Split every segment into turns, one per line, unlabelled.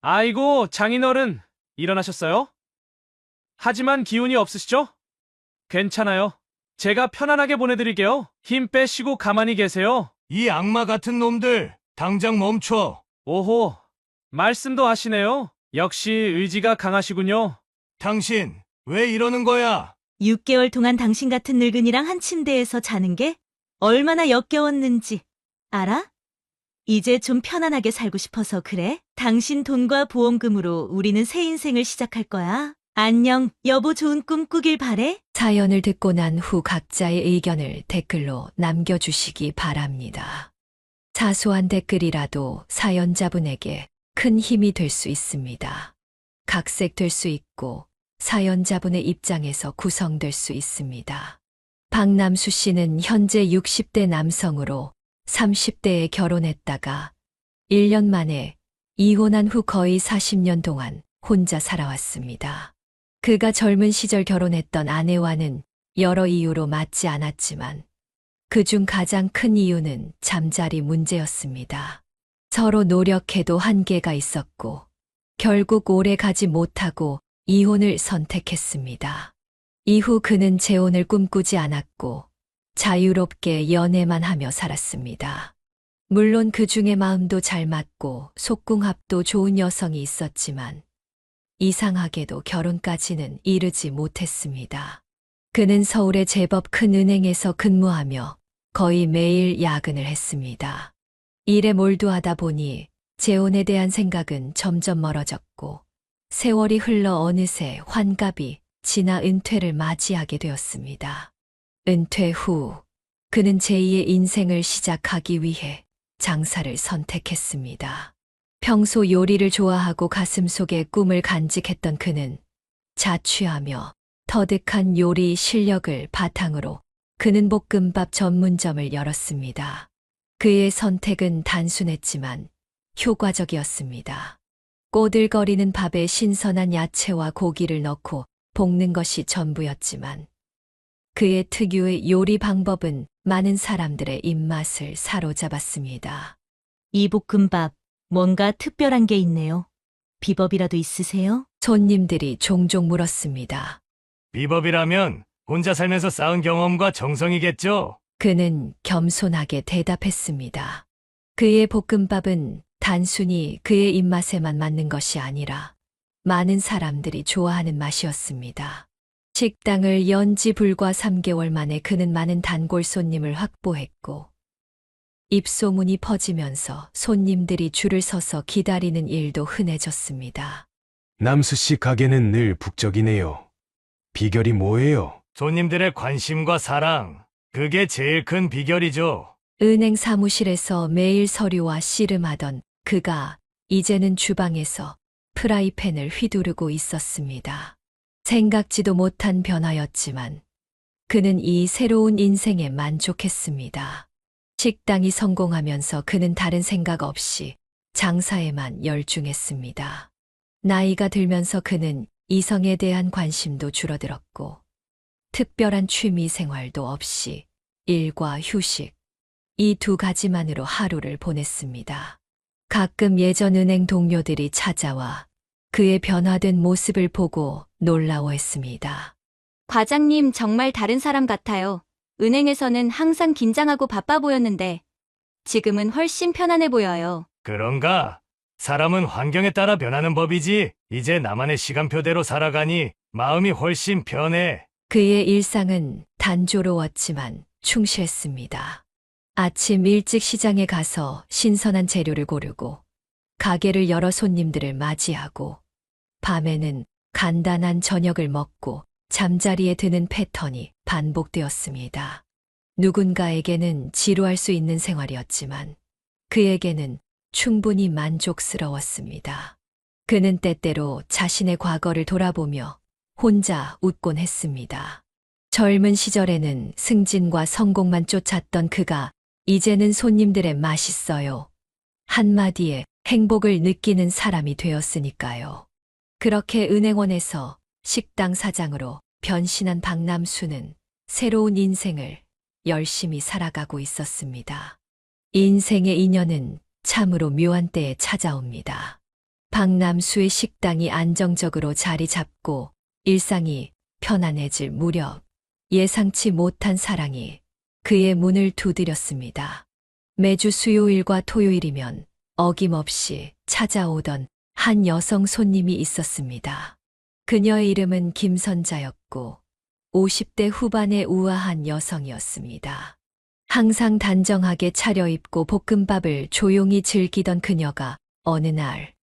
아이고, 장인어른, 일어나셨어요? 하지만 기운이 없으시죠? 괜찮아요. 제가 편안하게 보내드릴게요. 힘 빼시고 가만히 계세요.
이 악마 같은 놈들, 당장 멈춰.
오호, 말씀도 하시네요. 역시 의지가 강하시군요.
당신, 왜 이러는 거야?
6개월 동안 당신 같은 늙은이랑 한 침대에서 자는 게 얼마나 역겨웠는지 알아? 이제 좀 편안하게 살고 싶어서 그래? 당신 돈과 보험금으로 우리는 새 인생을 시작할 거야. 안녕, 여보 좋은 꿈 꾸길 바래.
사연을 듣고 난 후 각자의 의견을 댓글로 남겨주시기 바랍니다. 사소한 댓글이라도 사연자분에게 큰 힘이 될 수 있습니다. 각색될 수 있고 사연자분의 입장에서 구성될 수 있습니다. 박남수 씨는 현재 60대 남성으로 30대에 결혼했다가 1년 만에 이혼한 후 거의 40년 동안 혼자 살아왔습니다. 그가 젊은 시절 결혼했던 아내와는 여러 이유로 맞지 않았지만 그중 가장 큰 이유는 잠자리 문제였습니다. 서로 노력해도 한계가 있었고 결국 오래 가지 못하고 이혼을 선택했습니다. 이후 그는 재혼을 꿈꾸지 않았고 자유롭게 연애만 하며 살았습니다. 물론 그 중에 마음도 잘 맞고 속궁합도 좋은 여성이 있었지만 이상하게도 결혼까지는 이르지 못했습니다. 그는 서울의 제법 큰 은행에서 근무하며 거의 매일 야근을 했습니다. 일에 몰두하다 보니 재혼에 대한 생각은 점점 멀어졌고 세월이 흘러 어느새 환갑이 지나 은퇴를 맞이하게 되었습니다. 은퇴 후 그는 제2의 인생을 시작하기 위해 장사를 선택했습니다. 평소 요리를 좋아하고 가슴속에 꿈을 간직했던 그는 자취하며 터득한 요리 실력을 바탕으로 그는 볶음밥 전문점을 열었습니다. 그의 선택은 단순했지만 효과적이었습니다. 꼬들거리는 밥에 신선한 야채와 고기를 넣고 볶는 것이 전부였지만 그의 특유의 요리 방법은 많은 사람들의 입맛을 사로잡았습니다.
이 볶음밥 뭔가 특별한 게 있네요. 비법이라도 있으세요?
손님들이 종종 물었습니다.
비법이라면 혼자 살면서 쌓은 경험과 정성이겠죠?
그는 겸손하게 대답했습니다. 그의 볶음밥은 단순히 그의 입맛에만 맞는 것이 아니라 많은 사람들이 좋아하는 맛이었습니다. 식당을 연 지 불과 3개월 만에 그는 많은 단골 손님을 확보했고 입소문이 퍼지면서 손님들이 줄을 서서 기다리는 일도 흔해졌습니다.
남수 씨 가게는 늘 북적이네요. 비결이 뭐예요?
손님들의 관심과 사랑, 그게 제일 큰 비결이죠.
은행 사무실에서 매일 서류와 씨름하던 그가 이제는 주방에서 프라이팬을 휘두르고 있었습니다. 생각지도 못한 변화였지만 그는 이 새로운 인생에 만족했습니다. 식당이 성공하면서 그는 다른 생각 없이 장사에만 열중했습니다. 나이가 들면서 그는 이성에 대한 관심도 줄어들었고 특별한 취미 생활도 없이 일과 휴식, 이 두 가지만으로 하루를 보냈습니다. 가끔 예전 은행 동료들이 찾아와 그의 변화된 모습을 보고 놀라워했습니다.
과장님 정말 다른 사람 같아요. 은행에서는 항상 긴장하고 바빠 보였는데 지금은 훨씬 편안해 보여요.
그런가? 사람은 환경에 따라 변하는 법이지. 이제 나만의 시간표대로 살아가니 마음이 훨씬 편해.
그의 일상은 단조로웠지만 충실했습니다. 아침 일찍 시장에 가서 신선한 재료를 고르고 가게를 열어 손님들을 맞이하고 밤에는 간단한 저녁을 먹고 잠자리에 드는 패턴이 반복되었습니다. 누군가에게는 지루할 수 있는 생활이었지만 그에게는 충분히 만족스러웠습니다. 그는 때때로 자신의 과거를 돌아보며 혼자 웃곤 했습니다. 젊은 시절에는 승진과 성공만 쫓았던 그가 이제는 손님들의 맛있어요 한마디에 행복을 느끼는 사람이 되었으니까요. 그렇게 은행원에서 식당 사장으로 변신한 박남수는 새로운 인생을 열심히 살아가고 있었습니다. 인생의 인연은 참으로 묘한 때에 찾아옵니다. 박남수의 식당이 안정적으로 자리 잡고 일상이 편안해질 무렵 예상치 못한 사랑이 그의 문을 두드렸습니다. 매주 수요일과 토요일이면 어김없이 찾아오던 한 여성 손님이 있었습니다. 그녀의 이름은 김선자였고 50대 후반의 우아한 여성이었습니다. 항상 단정하게 차려입고 볶음밥을 조용히 즐기던 그녀가 어느 날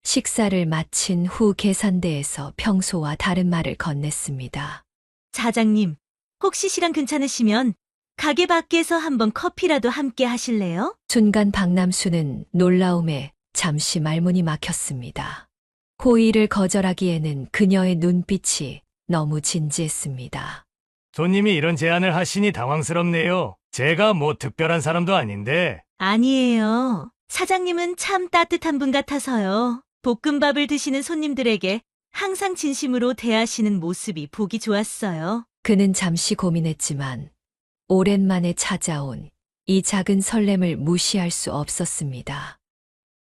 식사를 마친 후 계산대에서 평소와 다른 말을 건넸습니다.
사장님, 혹시 시간 괜찮으시면 가게 밖에서 한번 커피라도 함께 하실래요?
순간 박남수는 놀라움에 잠시 말문이 막혔습니다. 호의를 거절하기에는 그녀의 눈빛이 너무 진지했습니다.
손님이 이런 제안을 하시니 당황스럽네요. 제가 뭐 특별한 사람도 아닌데.
아니에요. 사장님은 참 따뜻한 분 같아서요. 볶음밥을 드시는 손님들에게 항상 진심으로 대하시는 모습이 보기 좋았어요.
그는 잠시 고민했지만 오랜만에 찾아온 이 작은 설렘을 무시할 수 없었습니다.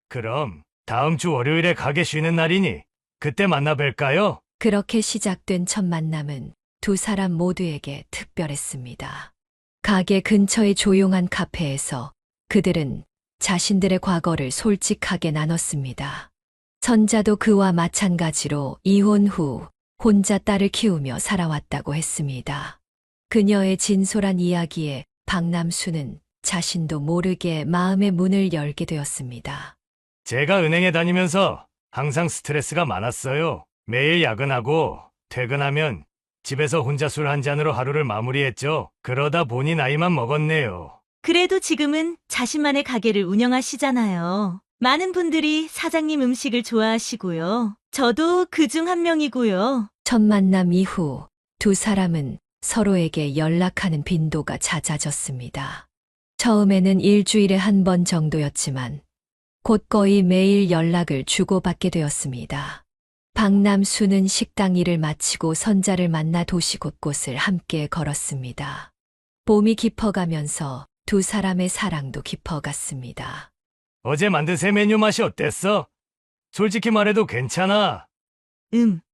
그럼 다음 주 월요일에 가게 쉬는 날이니 그때 만나 뵐까요?
그렇게 시작된 첫 만남은 두 사람 모두에게 특별했습니다. 가게 근처의 조용한 카페에서 그들은 자신들의 과거를 솔직하게 나눴습니다. 선자도 그와 마찬가지로 이혼 후 혼자 딸을 키우며 살아왔다고 했습니다. 그녀의 진솔한 이야기에 박남수는 자신도 모르게 마음의 문을 열게 되었습니다.
제가 은행에 다니면서 항상 스트레스가 많았어요. 매일 야근하고 퇴근하면 집에서 혼자 술 한 잔으로 하루를 마무리했죠. 그러다 보니 나이만 먹었네요.
그래도 지금은 자신만의 가게를 운영하시잖아요. 많은 분들이 사장님 음식을 좋아하시고요. 저도 그중 한 명이고요.
첫 만남 이후 두 사람은 서로에게 연락하는 빈도가 잦아졌습니다. 처음에는 일주일에 한 번 정도였지만 곧 거의 매일 연락을 주고받게 되었습니다. 박남수는 식당 일을 마치고 선자를 만나 도시 곳곳을 함께 걸었습니다. 봄이 깊어가면서 두 사람의 사랑도 깊어갔습니다.
어제 만든 새 메뉴 맛이 어땠어? 솔직히 말해도 괜찮아.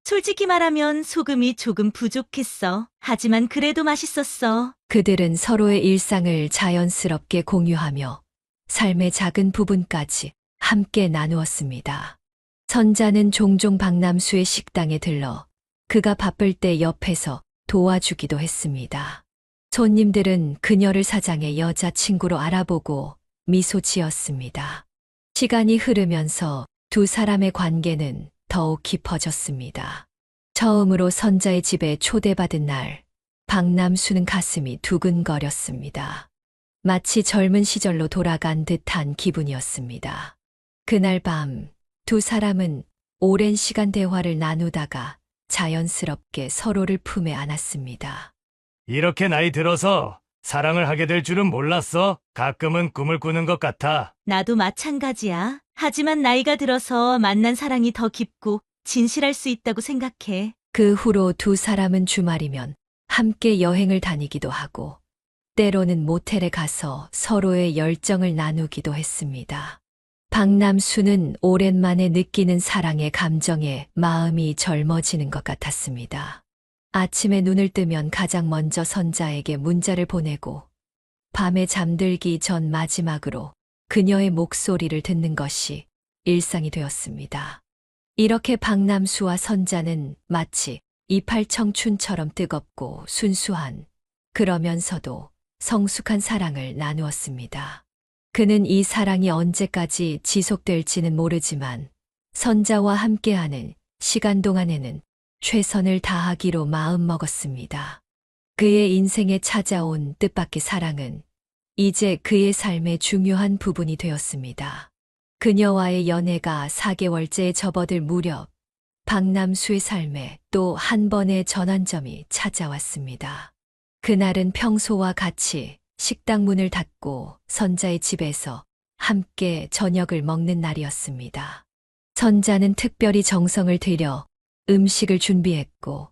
솔직히 말하면 소금이 조금 부족했어. 하지만 그래도 맛있었어.
그들은 서로의 일상을 자연스럽게 공유하며 삶의 작은 부분까지 함께 나누었습니다. 선자는 종종 박남수의 식당에 들러 그가 바쁠 때 옆에서 도와주기도 했습니다. 손님들은 그녀를 사장의 여자친구로 알아보고 미소 지었습니다. 시간이 흐르면서 두 사람의 관계는 더욱 깊어졌습니다. 처음으로 선자의 집에 초대받은 날, 박남수는 가슴이 두근거렸습니다. 마치 젊은 시절로 돌아간 듯한 기분이었습니다. 그날 밤, 두 사람은 오랜 시간 대화를 나누다가 자연스럽게 서로를 품에 안았습니다.
이렇게 나이 들어서 사랑을 하게 될 줄은 몰랐어. 가끔은 꿈을 꾸는 것 같아.
나도 마찬가지야. 하지만 나이가 들어서 만난 사랑이 더 깊고 진실할 수 있다고 생각해.
그 후로 두 사람은 주말이면 함께 여행을 다니기도 하고 때로는 모텔에 가서 서로의 열정을 나누기도 했습니다. 박남수는 오랜만에 느끼는 사랑의 감정에 마음이 젊어지는 것 같았습니다. 아침에 눈을 뜨면 가장 먼저 선자에게 문자를 보내고 밤에 잠들기 전 마지막으로 그녀의 목소리를 듣는 것이 일상이 되었습니다. 이렇게 박남수와 선자는 마치 이팔 청춘처럼 뜨겁고 순수한 그러면서도 성숙한 사랑을 나누었습니다. 그는 이 사랑이 언제까지 지속될지는 모르지만 선자와 함께하는 시간 동안에는 최선을 다하기로 마음먹었습니다. 그의 인생에 찾아온 뜻밖의 사랑은 이제 그의 삶의 중요한 부분이 되었습니다. 그녀와의 연애가 4개월째에 접어들 무렵 박남수의 삶에 또 한 번의 전환점이 찾아왔습니다. 그날은 평소와 같이 식당 문을 닫고 선자의 집에서 함께 저녁을 먹는 날이었습니다. 선자는 특별히 정성을 들여 음식을 준비했고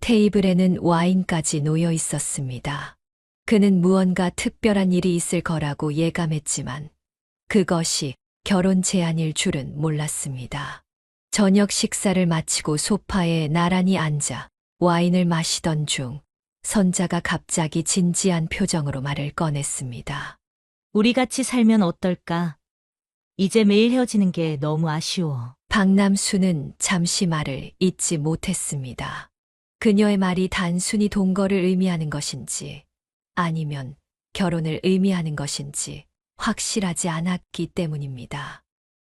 테이블에는 와인까지 놓여 있었습니다. 그는 무언가 특별한 일이 있을 거라고 예감했지만 그것이 결혼 제안일 줄은 몰랐습니다. 저녁 식사를 마치고 소파에 나란히 앉아 와인을 마시던 중 선자가 갑자기 진지한 표정으로 말을 꺼냈습니다.
우리 같이 살면 어떨까? 이제 매일 헤어지는 게 너무 아쉬워.
박남수는 잠시 말을 잇지 못했습니다. 그녀의 말이 단순히 동거를 의미하는 것인지 아니면 결혼을 의미하는 것인지 확실하지 않았기 때문입니다.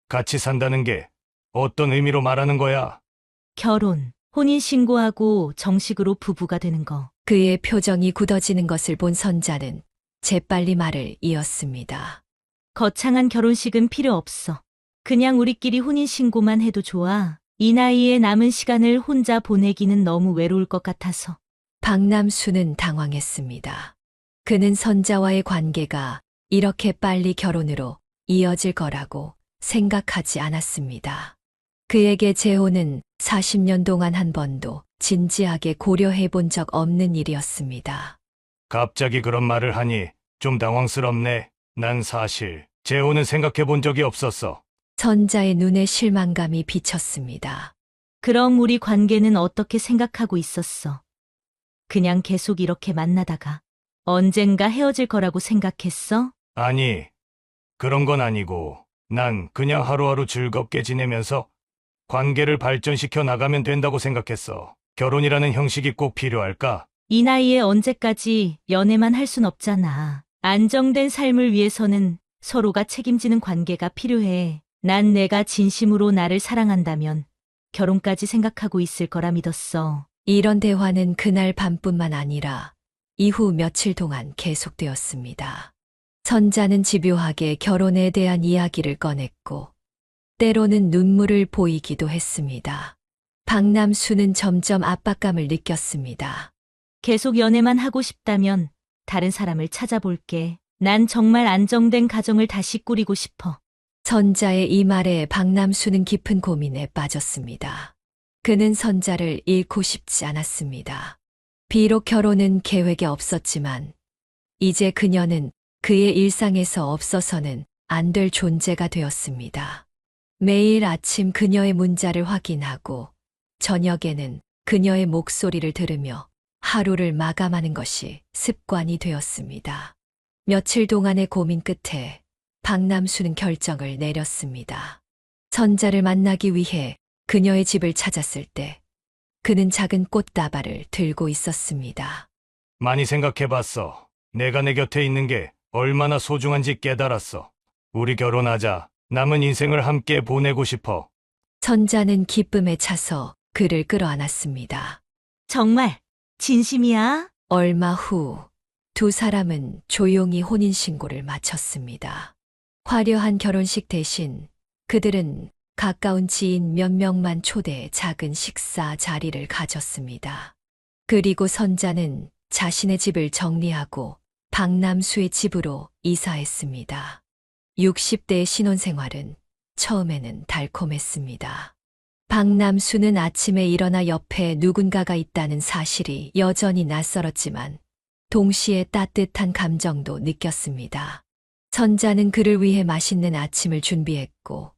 같이 산다는 게 어떤 의미로 말하는 거야?
결혼, 혼인신고하고 정식으로 부부가 되는 거.
그의 표정이 굳어지는 것을 본 선자는 재빨리 말을 이었습니다.
거창한 결혼식은 필요 없어. 그냥 우리끼리 혼인신고만 해도 좋아. 이 나이에 남은 시간을 혼자 보내기는 너무 외로울 것 같아서.
박남수는 당황했습니다. 그는 선자와의 관계가 이렇게 빨리 결혼으로 이어질 거라고 생각하지 않았습니다. 그에게 재혼은 40년 동안 한 번도 진지하게 고려해 본 적 없는 일이었습니다.
갑자기 그런 말을 하니 좀 당황스럽네. 난 사실 재혼은 생각해 본 적이 없었어.
선자의 눈에 실망감이 비쳤습니다.
그럼 우리 관계는 어떻게 생각하고 있었어? 그냥 계속 이렇게 만나다가 언젠가 헤어질 거라고 생각했어?
아니, 그런 건 아니고 난 그냥 하루하루 즐겁게 지내면서 관계를 발전시켜 나가면 된다고 생각했어. 결혼이라는 형식이 꼭 필요할까?
이 나이에 언제까지 연애만 할 순 없잖아. 안정된 삶을 위해서는 서로가 책임지는 관계가 필요해. 난 내가 진심으로 나를 사랑한다면 결혼까지 생각하고 있을 거라 믿었어.
이런 대화는 그날 밤뿐만 아니라 이후 며칠 동안 계속되었습니다. 선자는 집요하게 결혼에 대한 이야기를 꺼냈고 때로는 눈물을 보이기도 했습니다. 박남수는 점점 압박감을 느꼈습니다.
계속 연애만 하고 싶다면 다른 사람을 찾아볼게. 난 정말 안정된 가정을 다시 꾸리고 싶어.
선자의 이 말에 박남수는 깊은 고민에 빠졌습니다. 그는 선자를 잃고 싶지 않았습니다. 비록 결혼은 계획에 없었지만 이제 그녀는 그의 일상에서 없어서는 안 될 존재가 되었습니다. 매일 아침 그녀의 문자를 확인하고 저녁에는 그녀의 목소리를 들으며 하루를 마감하는 것이 습관이 되었습니다. 며칠 동안의 고민 끝에 박남수는 결정을 내렸습니다. 선자를 만나기 위해 그녀의 집을 찾았을 때 그는 작은 꽃다발을 들고 있었습니다.
많이 생각해봤어. 내가 내 곁에 있는 게 얼마나 소중한지 깨달았어. 우리 결혼하자. 남은 인생을 함께 보내고 싶어.
선자는 기쁨에 차서 그를 끌어안았습니다.
정말 진심이야?
얼마 후 두 사람은 조용히 혼인신고를 마쳤습니다. 화려한 결혼식 대신 그들은 가까운 지인 몇 명만 초대해 작은 식사 자리를 가졌습니다. 그리고 선자는 자신의 집을 정리하고 박남수의 집으로 이사했습니다. 60대의 신혼생활은 처음에는 달콤했습니다. 박남수는 아침에 일어나 옆에 누군가가 있다는 사실이 여전히 낯설었지만 동시에 따뜻한 감정도 느꼈습니다. 선자는 그를 위해 맛있는 아침을 준비했고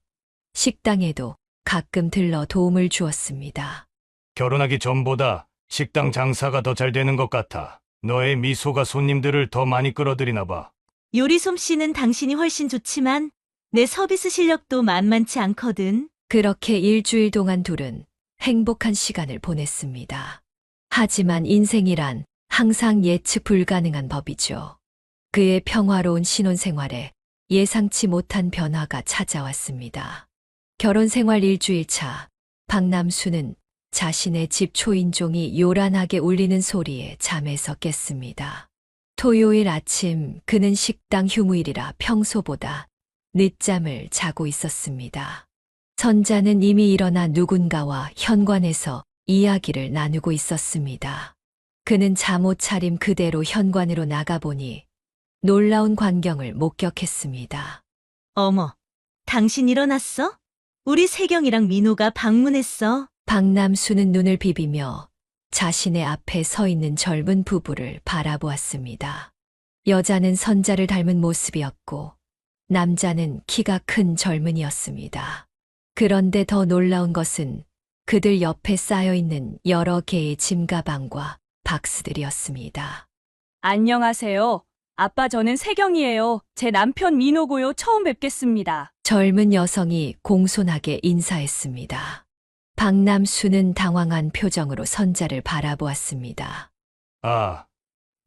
식당에도 가끔 들러 도움을 주었습니다.
결혼하기 전보다 식당 장사가 더 잘 되는 것 같아. 너의 미소가 손님들을 더 많이 끌어들이나 봐.
요리 솜씨는 당신이 훨씬 좋지만 내 서비스 실력도 만만치 않거든.
그렇게 일주일 동안 둘은 행복한 시간을 보냈습니다. 하지만 인생이란 항상 예측 불가능한 법이죠. 그의 평화로운 신혼생활에 예상치 못한 변화가 찾아왔습니다. 결혼 생활 일주일 차, 박남수는 자신의 집 초인종이 요란하게 울리는 소리에 잠에서 깼습니다. 토요일 아침 그는 식당 휴무일이라 평소보다 늦잠을 자고 있었습니다. 선자는 이미 일어나 누군가와 현관에서 이야기를 나누고 있었습니다. 그는 잠옷 차림 그대로 현관으로 나가보니 놀라운 광경을 목격했습니다.
어머, 당신 일어났어? 우리 세경이랑 민호가 방문했어.
박남수는 눈을 비비며 자신의 앞에 서 있는 젊은 부부를 바라보았습니다. 여자는 선자를 닮은 모습이었고 남자는 키가 큰 젊은이였습니다. 그런데 더 놀라운 것은 그들 옆에 쌓여 있는 여러 개의 짐가방과 박스들이었습니다.
안녕하세요. 아빠 저는 세경이에요. 제 남편 민호고요. 처음 뵙겠습니다.
젊은 여성이 공손하게 인사했습니다. 박남수는 당황한 표정으로 선자를 바라보았습니다.
아,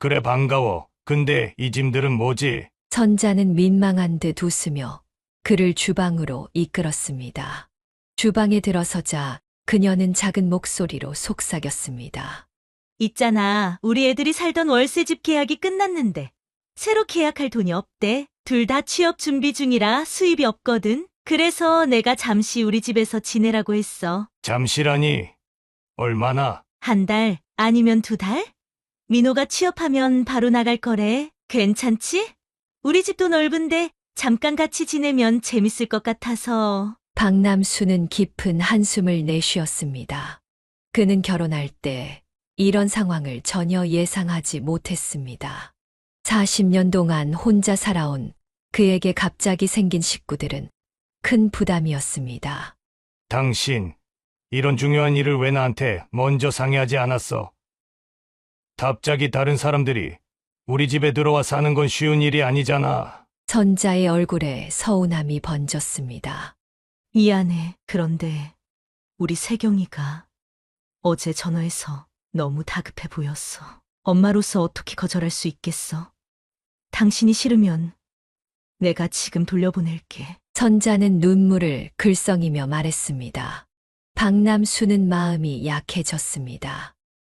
그래 반가워. 근데 이 짐들은 뭐지?
선자는 민망한 듯 웃으며 그를 주방으로 이끌었습니다. 주방에 들어서자 그녀는 작은 목소리로 속삭였습니다.
있잖아, 우리 애들이 살던 월세집 계약이 끝났는데 새로 계약할 돈이 없대. 둘 다 취업 준비 중이라 수입이 없거든. 그래서 내가 잠시 우리 집에서 지내라고 했어.
잠시라니. 얼마나?
한 달 아니면 2달? 민호가 취업하면 바로 나갈 거래. 괜찮지? 우리 집도 넓은데 잠깐 같이 지내면 재밌을 것 같아서.
박남수는 깊은 한숨을 내쉬었습니다. 그는 결혼할 때 이런 상황을 전혀 예상하지 못했습니다. 40년 동안 혼자 살아온 그에게 갑자기 생긴 식구들은 큰 부담이었습니다.
당신, 이런 중요한 일을 왜 나한테 먼저 상의하지 않았어? 갑자기 다른 사람들이 우리 집에 들어와 사는 건 쉬운 일이 아니잖아.
선자의 얼굴에 서운함이 번졌습니다.
미안해. 그런데 우리 세경이가 어제 전화해서 너무 다급해 보였어. 엄마로서 어떻게 거절할 수 있겠어? 당신이 싫으면 내가 지금 돌려보낼게.
선자는 눈물을 글썽이며 말했습니다. 박남수는 마음이 약해졌습니다.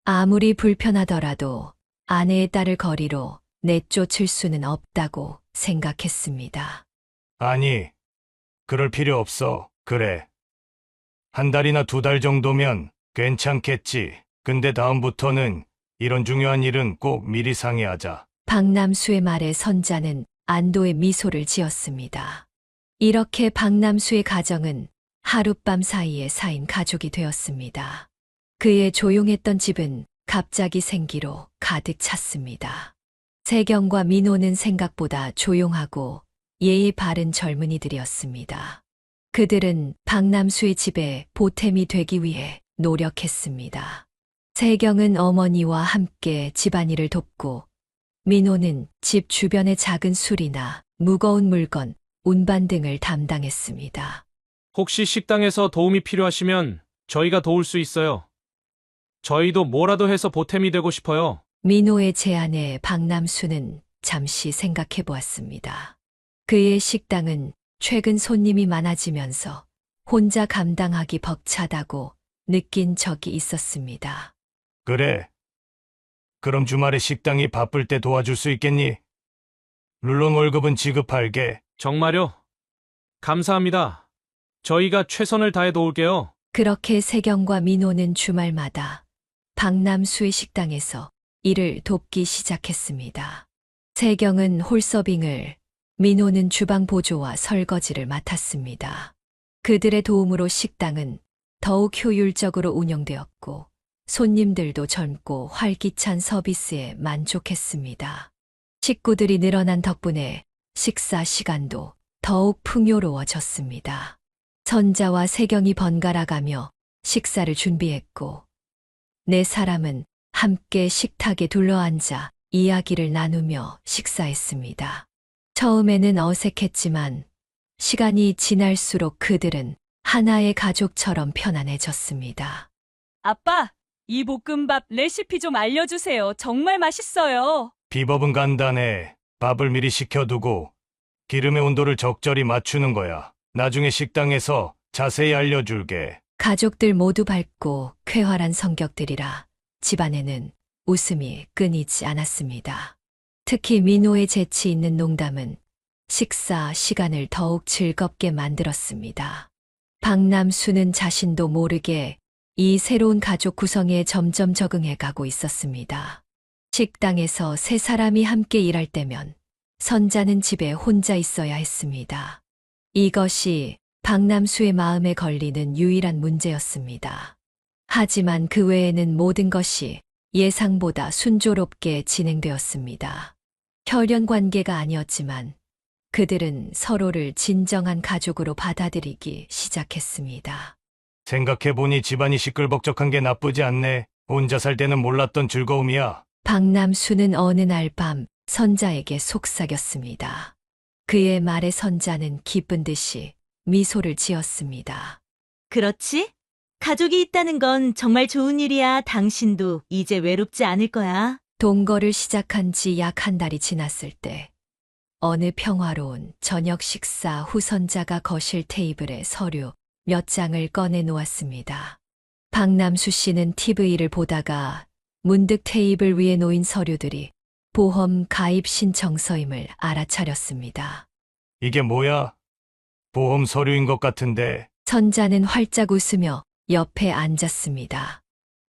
아무리 불편하더라도 아내의 딸을 거리로 내쫓을 수는 없다고 생각했습니다.
아니, 그럴 필요 없어. 그래. 한 달이나 2달 정도면 괜찮겠지. 근데 다음부터는 이런 중요한 일은 꼭 미리 상의하자.
박남수의 말에 선자는 안도의 미소를 지었습니다. 이렇게 박남수의 가정은 하룻밤 사이에 쌓인 가족이 되었습니다. 그의 조용했던 집은 갑자기 생기로 가득 찼습니다. 세경과 민호는 생각보다 조용하고 예의 바른 젊은이들이었습니다. 그들은 박남수의 집에 보탬이 되기 위해 노력했습니다. 세경은 어머니와 함께 집안일을 돕고 민호는 집 주변의 작은 수리나 무거운 물건, 운반 등을 담당했습니다.
혹시 식당에서 도움이 필요하시면 저희가 도울 수 있어요. 저희도 뭐라도 해서 보탬이 되고 싶어요.
민호의 제안에 박남수는 잠시 생각해 보았습니다. 그의 식당은 최근 손님이 많아지면서 혼자 감당하기 벅차다고 느낀 적이 있었습니다.
그래. 그럼 주말에 식당이 바쁠 때 도와줄 수 있겠니? 물론 월급은 지급할게.
정말요? 감사합니다. 저희가 최선을 다해 도울게요.
그렇게 세경과 민호는 주말마다 박남수의 식당에서 일을 돕기 시작했습니다. 세경은 홀서빙을, 민호는 주방 보조와 설거지를 맡았습니다. 그들의 도움으로 식당은 더욱 효율적으로 운영되었고 손님들도 젊고 활기찬 서비스에 만족했습니다. 식구들이 늘어난 덕분에 식사 시간도 더욱 풍요로워졌습니다. 선자와 세경이 번갈아가며 식사를 준비했고 네 사람은 함께 식탁에 둘러앉아 이야기를 나누며 식사했습니다. 처음에는 어색했지만 시간이 지날수록 그들은 하나의 가족처럼 편안해졌습니다.
아빠, 이 볶음밥 레시피 좀 알려주세요. 정말 맛있어요.
비법은 간단해. 밥을 미리 식혀두고 기름의 온도를 적절히 맞추는 거야. 나중에 식당에서 자세히 알려줄게.
가족들 모두 밝고 쾌활한 성격들이라 집안에는 웃음이 끊이지 않았습니다. 특히 민호의 재치 있는 농담은 식사 시간을 더욱 즐겁게 만들었습니다. 박남수는 자신도 모르게 이 새로운 가족 구성에 점점 적응해 가고 있었습니다. 식당에서 3사람이 함께 일할 때면 선자는 집에 혼자 있어야 했습니다. 이것이 박남수의 마음에 걸리는 유일한 문제였습니다. 하지만 그 외에는 모든 것이 예상보다 순조롭게 진행되었습니다. 혈연 관계가 아니었지만 그들은 서로를 진정한 가족으로 받아들이기 시작했습니다.
생각해보니 집안이 시끌벅적한 게 나쁘지 않네. 혼자 살 때는 몰랐던 즐거움이야.
박남수는 어느 날 밤 선자에게 속삭였습니다. 그의 말에 선자는 기쁜 듯이 미소를 지었습니다.
그렇지? 가족이 있다는 건 정말 좋은 일이야. 당신도 이제 외롭지 않을 거야.
동거를 시작한 지 약 한 달이 지났을 때 어느 평화로운 저녁 식사 후 선자가 거실 테이블에 서류 몇 장을 꺼내 놓았습니다. 박남수 씨는 TV를 보다가 문득 테이블 위에 놓인 서류들이 보험 가입 신청서임을 알아차렸습니다.
이게 뭐야? 보험 서류인 것 같은데.
선자는 활짝 웃으며 옆에 앉았습니다.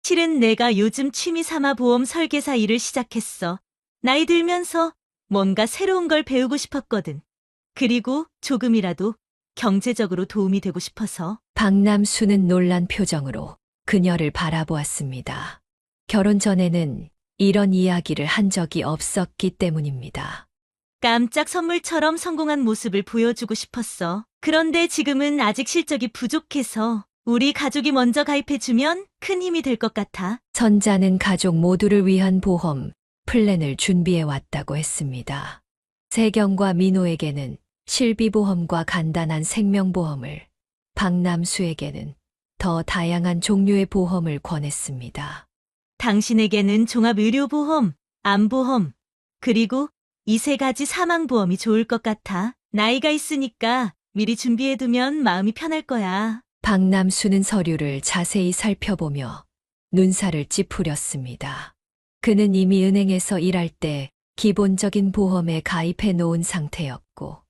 실은 내가 요즘 취미 삼아 보험 설계사 일을 시작했어. 나이 들면서 뭔가 새로운 걸 배우고 싶었거든. 그리고 조금이라도 경제적으로 도움이 되고 싶어서.
박남수는 놀란 표정으로 그녀를 바라보았습니다. 결혼 전에는 이런 이야기를 한 적이 없었기 때문입니다.
깜짝 선물처럼 성공한 모습을 보여주고 싶었어. 그런데 지금은 아직 실적이 부족해서 우리 가족이 먼저 가입해주면 큰 힘이 될 것 같아.
선자는 가족 모두를 위한 보험 플랜을 준비해 왔다고 했습니다. 세경과 민호에게는 실비보험과 간단한 생명보험을, 박남수에게는 더 다양한 종류의 보험을 권했습니다.
당신에게는 종합의료보험, 암보험, 그리고 이 세 가지 사망보험이 좋을 것 같아. 나이가 있으니까 미리 준비해두면 마음이 편할 거야.
박남수는 서류를 자세히 살펴보며 눈살을 찌푸렸습니다. 그는 이미 은행에서 일할 때 기본적인 보험에 가입해 놓은 상태였고,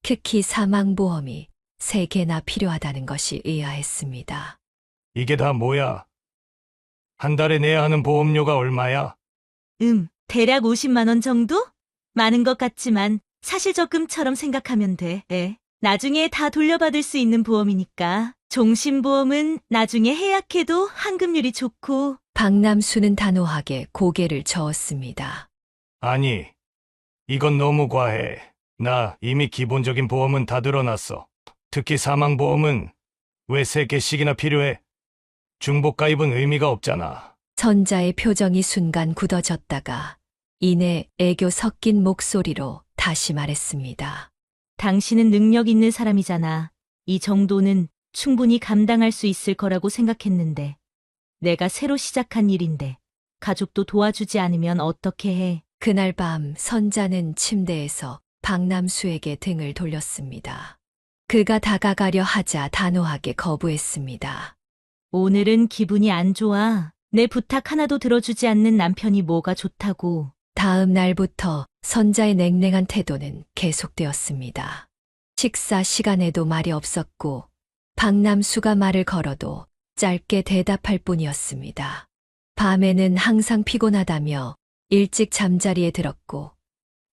특히 사망보험이 3개나 필요하다는 것이 의아했습니다.
이게 다 뭐야? 한 달에 내야 하는 보험료가 얼마야?
대략 50만 원 정도? 많은 것 같지만 사실 적금처럼 생각하면 돼. 나중에 다 돌려받을 수 있는 보험이니까. 종신보험은 나중에 해약해도 환급률이 좋고.
박남수는 단호하게 고개를 저었습니다.
아니, 이건 너무 과해. 나 이미 기본적인 보험은 다 들어놨어. 특히 사망보험은 왜 3개씩이나 필요해? 중복 가입은 의미가 없잖아.
선자의 표정이 순간 굳어졌다가 이내 애교 섞인 목소리로 다시 말했습니다.
당신은 능력 있는 사람이잖아. 이 정도는 충분히 감당할 수 있을 거라고 생각했는데. 내가 새로 시작한 일인데 가족도 도와주지 않으면 어떻게 해?
그날 밤 선자는 침대에서 박남수에게 등을 돌렸습니다. 그가 다가가려 하자 단호하게 거부했습니다.
오늘은 기분이 안 좋아. 내 부탁 하나도 들어주지 않는 남편이 뭐가 좋다고.
다음 날부터 선자의 냉랭한 태도는 계속되었습니다. 식사 시간에도 말이 없었고 박남수가 말을 걸어도 짧게 대답할 뿐이었습니다. 밤에는 항상 피곤하다며 일찍 잠자리에 들었고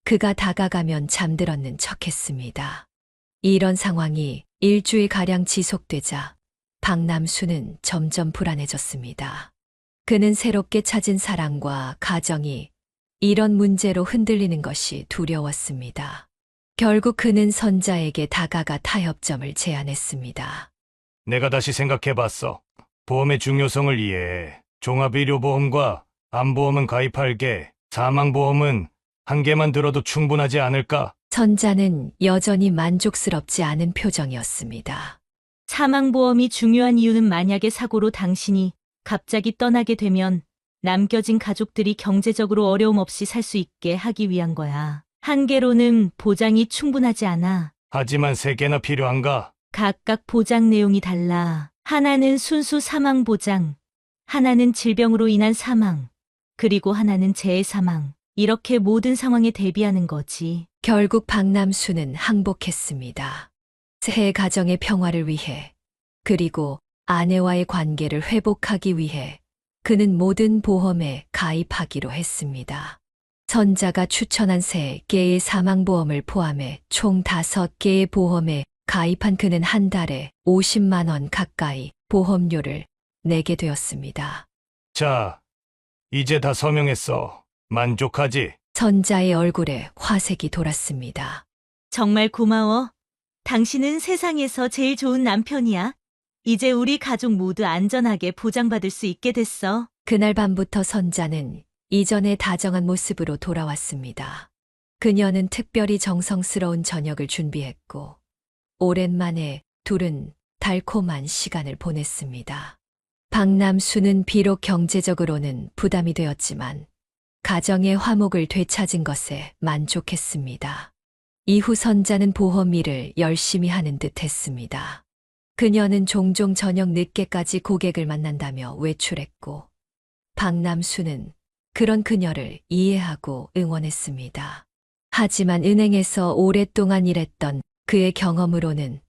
그가 다가가면 잠들었는 척했습니다. 이런 상황이 일주일가량 지속되자 박남수는 점점 불안해졌습니다. 그는 새롭게 찾은 사랑과 가정이 이런 문제로 흔들리는 것이 두려웠습니다. 결국 그는 선자에게 다가가 타협점을 제안했습니다.
내가 다시 생각해봤어. 보험의 중요성을 이해해. 종합의료보험과 암보험은 가입할게. 사망보험은 한 개만 들어도 충분하지 않을까?
선자는 여전히 만족스럽지 않은 표정이었습니다.
사망보험이 중요한 이유는 만약에 사고로 당신이 갑자기 떠나게 되면 남겨진 가족들이 경제적으로 어려움 없이 살 수 있게 하기 위한 거야. 한 개로는 보장이 충분하지 않아.
하지만 3개나 필요한가?
각각 보장 내용이 달라. 하나는 순수 사망 보장, 하나는 질병으로 인한 사망, 그리고 하나는 재해 사망. 이렇게 모든 상황에 대비하는 거지.
결국 박남수는 항복했습니다. 새 가정의 평화를 위해, 그리고 아내와의 관계를 회복하기 위해 그는 모든 보험에 가입하기로 했습니다. 선자가 추천한 3개의 사망보험을 포함해 총 5개의 보험에 가입한 그는 한 달에 50만 원 가까이 보험료를 내게 되었습니다.
자, 이제 다 서명했어. 만족하지?
선자의 얼굴에 화색이 돌았습니다.
정말 고마워. 당신은 세상에서 제일 좋은 남편이야. 이제 우리 가족 모두 안전하게 보장받을 수 있게 됐어.
그날 밤부터 선자는 이전에 다정한 모습으로 돌아왔습니다. 그녀는 특별히 정성스러운 저녁을 준비했고, 오랜만에 둘은 달콤한 시간을 보냈습니다. 박남수는 비록 경제적으로는 부담이 되었지만, 가정의 화목을 되찾은 것에 만족했습니다. 이후 선자는 보험 일을 열심히 하는 듯 했습니다. 그녀는 종종 저녁 늦게까지 고객을 만난다며 외출했고, 박남수는 그런 그녀를 이해하고 응원했습니다. 하지만 은행에서 오랫동안 일했던 그의 경험으로는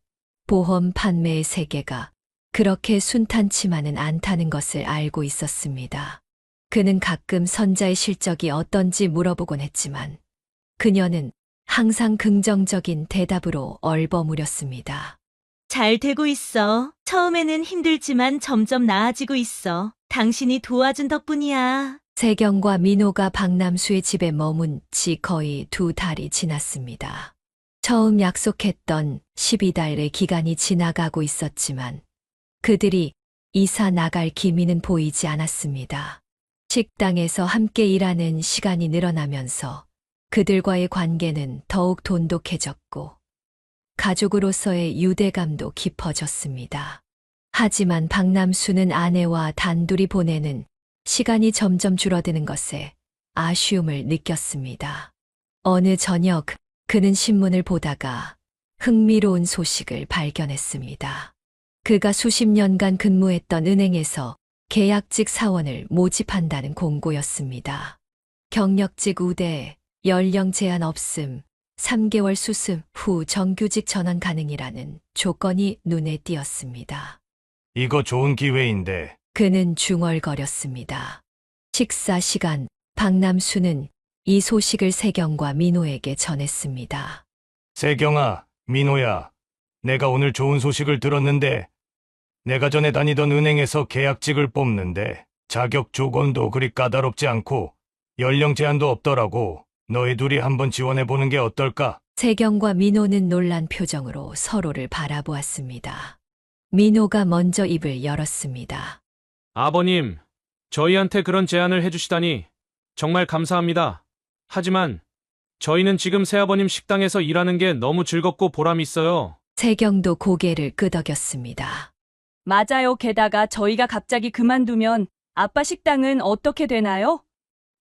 보험 판매의 세계가 그렇게 순탄치만은 않다는 것을 알고 있었습니다. 그는 가끔 선자의 실적이 어떤지 물어보곤 했지만 그녀는 항상 긍정적인 대답으로 얼버무렸습니다.
잘 되고 있어. 처음에는 힘들지만 점점 나아지고 있어. 당신이 도와준 덕분이야.
세경과 민호가 박남수의 집에 머문 지 거의 2달이 지났습니다. 처음 약속했던 12달의 기간이 지나가고 있었지만 그들이 이사 나갈 기미는 보이지 않았습니다. 식당에서 함께 일하는 시간이 늘어나면서 그들과의 관계는 더욱 돈독해졌고 가족으로서의 유대감도 깊어졌습니다. 하지만 박남수는 아내와 단둘이 보내는 시간이 점점 줄어드는 것에 아쉬움을 느꼈습니다. 어느 저녁 그는 신문을 보다가 흥미로운 소식을 발견했습니다. 그가 수십 년간 근무했던 은행에서 계약직 사원을 모집한다는 공고였습니다. 경력직 우대, 연령 제한 없음, 3개월 수습 후 정규직 전환 가능이라는 조건이 눈에 띄었습니다.
이거 좋은 기회인데.
그는 중얼거렸습니다. 식사 시간, 박남수는 이 소식을 세경과 민호에게 전했습니다.
세경아, 민호야, 내가 오늘 좋은 소식을 들었는데 내가 전에 다니던 은행에서 계약직을 뽑는데 자격 조건도 그리 까다롭지 않고 연령 제한도 없더라고. 너희 둘이 한번 지원해보는 게 어떨까?
세경과 민호는 놀란 표정으로 서로를 바라보았습니다. 민호가 먼저 입을 열었습니다.
아버님, 저희한테 그런 제안을 해주시다니 정말 감사합니다. 하지만 저희는 지금 새아버님 식당에서 일하는 게 너무 즐겁고 보람 있어요.
세경도 고개를 끄덕였습니다.
맞아요. 게다가 저희가 갑자기 그만두면 아빠 식당은 어떻게 되나요?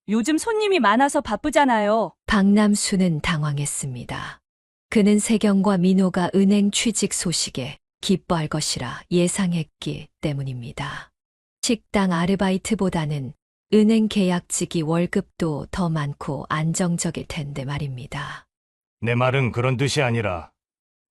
요즘 손님이 많아서 바쁘잖아요.
박남수는 당황했습니다. 그는 세경과 민호가 은행 취직 소식에 기뻐할 것이라 예상했기 때문입니다. 식당 아르바이트보다는 은행 계약직이 월급도 더 많고 안정적일 텐데 말입니다.
내 말은 그런 뜻이 아니라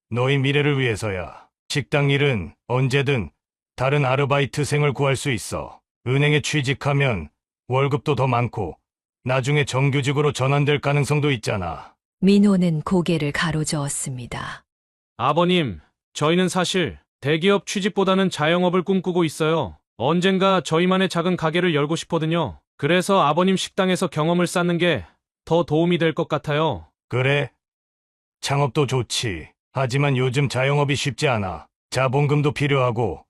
너희 미래를 위해서야. 식당 일은 언제든 다른 아르바이트생을 구할 수 있어. 은행에 취직하면 월급도 더 많고 나중에 정규직으로 전환될 가능성도 있잖아.
민호는 고개를 가로저었습니다.
아버님, 저희는 사실 대기업 취직보다는 자영업을 꿈꾸고 있어요. 언젠가 저희만의 작은 가게를 열고 싶거든요. 그래서 아버님 식당에서 경험을 쌓는 게 더 도움이 될 것 같아요.
그래? 창업도 좋지. 하지만 요즘 자영업이 쉽지 않아. 자본금도 필요하고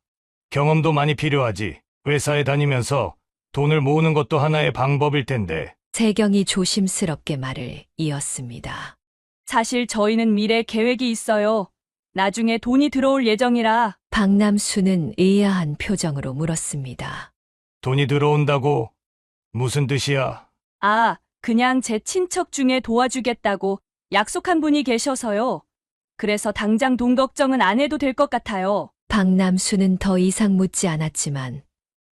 경험도 많이 필요하지. 회사에 다니면서 돈을 모으는 것도 하나의 방법일 텐데.
세경이 조심스럽게 말을 이었습니다.
사실 저희는 미래 계획이 있어요. 나중에 돈이 들어올 예정이라.
박남수는 의아한 표정으로 물었습니다.
돈이 들어온다고? 무슨 뜻이야?
아, 그냥 제 친척 중에 도와주겠다고 약속한 분이 계셔서요. 그래서 당장 돈 걱정은 안 해도 될 것 같아요.
박남수는 더 이상 묻지 않았지만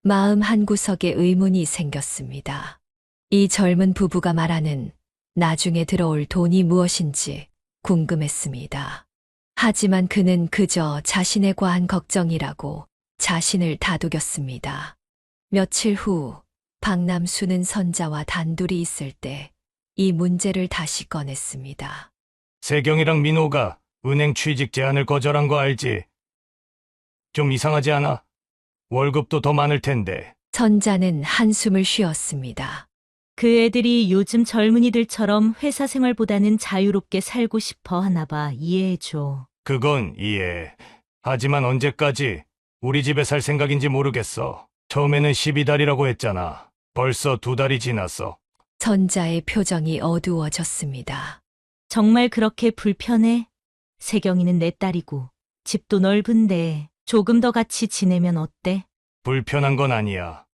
마음 한구석에 의문이 생겼습니다. 이 젊은 부부가 말하는 나중에 들어올 돈이 무엇인지 궁금했습니다. 하지만 그는 그저 자신의 과한 걱정이라고 자신을 다독였습니다. 며칠 후 박남수는 선자와 단둘이 있을 때 이 문제를 다시 꺼냈습니다.
세경이랑 민호가 은행 취직 제안을 거절한 거 알지? 좀 이상하지 않아? 월급도 더 많을 텐데.
선자는 한숨을 쉬었습니다.
그 애들이 요즘 젊은이들처럼 회사 생활보다는 자유롭게 살고 싶어 하나 봐. 이해해줘.
그건 이해. 하지만 언제까지 우리 집에 살 생각인지 모르겠어. 처음에는 12달이라고 했잖아. 벌써 2달이 지났어.
선자의 표정이 어두워졌습니다.
정말 그렇게 불편해? 세경이는 내 딸이고 집도 넓은데 조금 더 같이 지내면 어때?
불편한 건 아니야.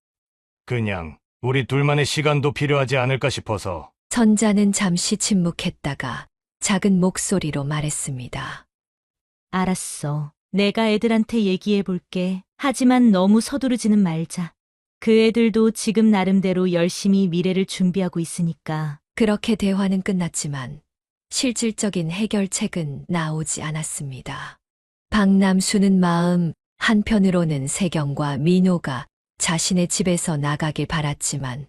그냥 우리 둘만의 시간도 필요하지 않을까 싶어서.
선자는 잠시 침묵했다가 작은 목소리로 말했습니다.
알았어. 내가 애들한테 얘기해 볼게. 하지만 너무 서두르지는 말자. 그 애들도 지금 나름대로 열심히 미래를 준비하고 있으니까.
그렇게 대화는 끝났지만 실질적인 해결책은 나오지 않았습니다. 박남수는 마음 한편으로는 세경과 민호가 자신의 집에서 나가길 바랐지만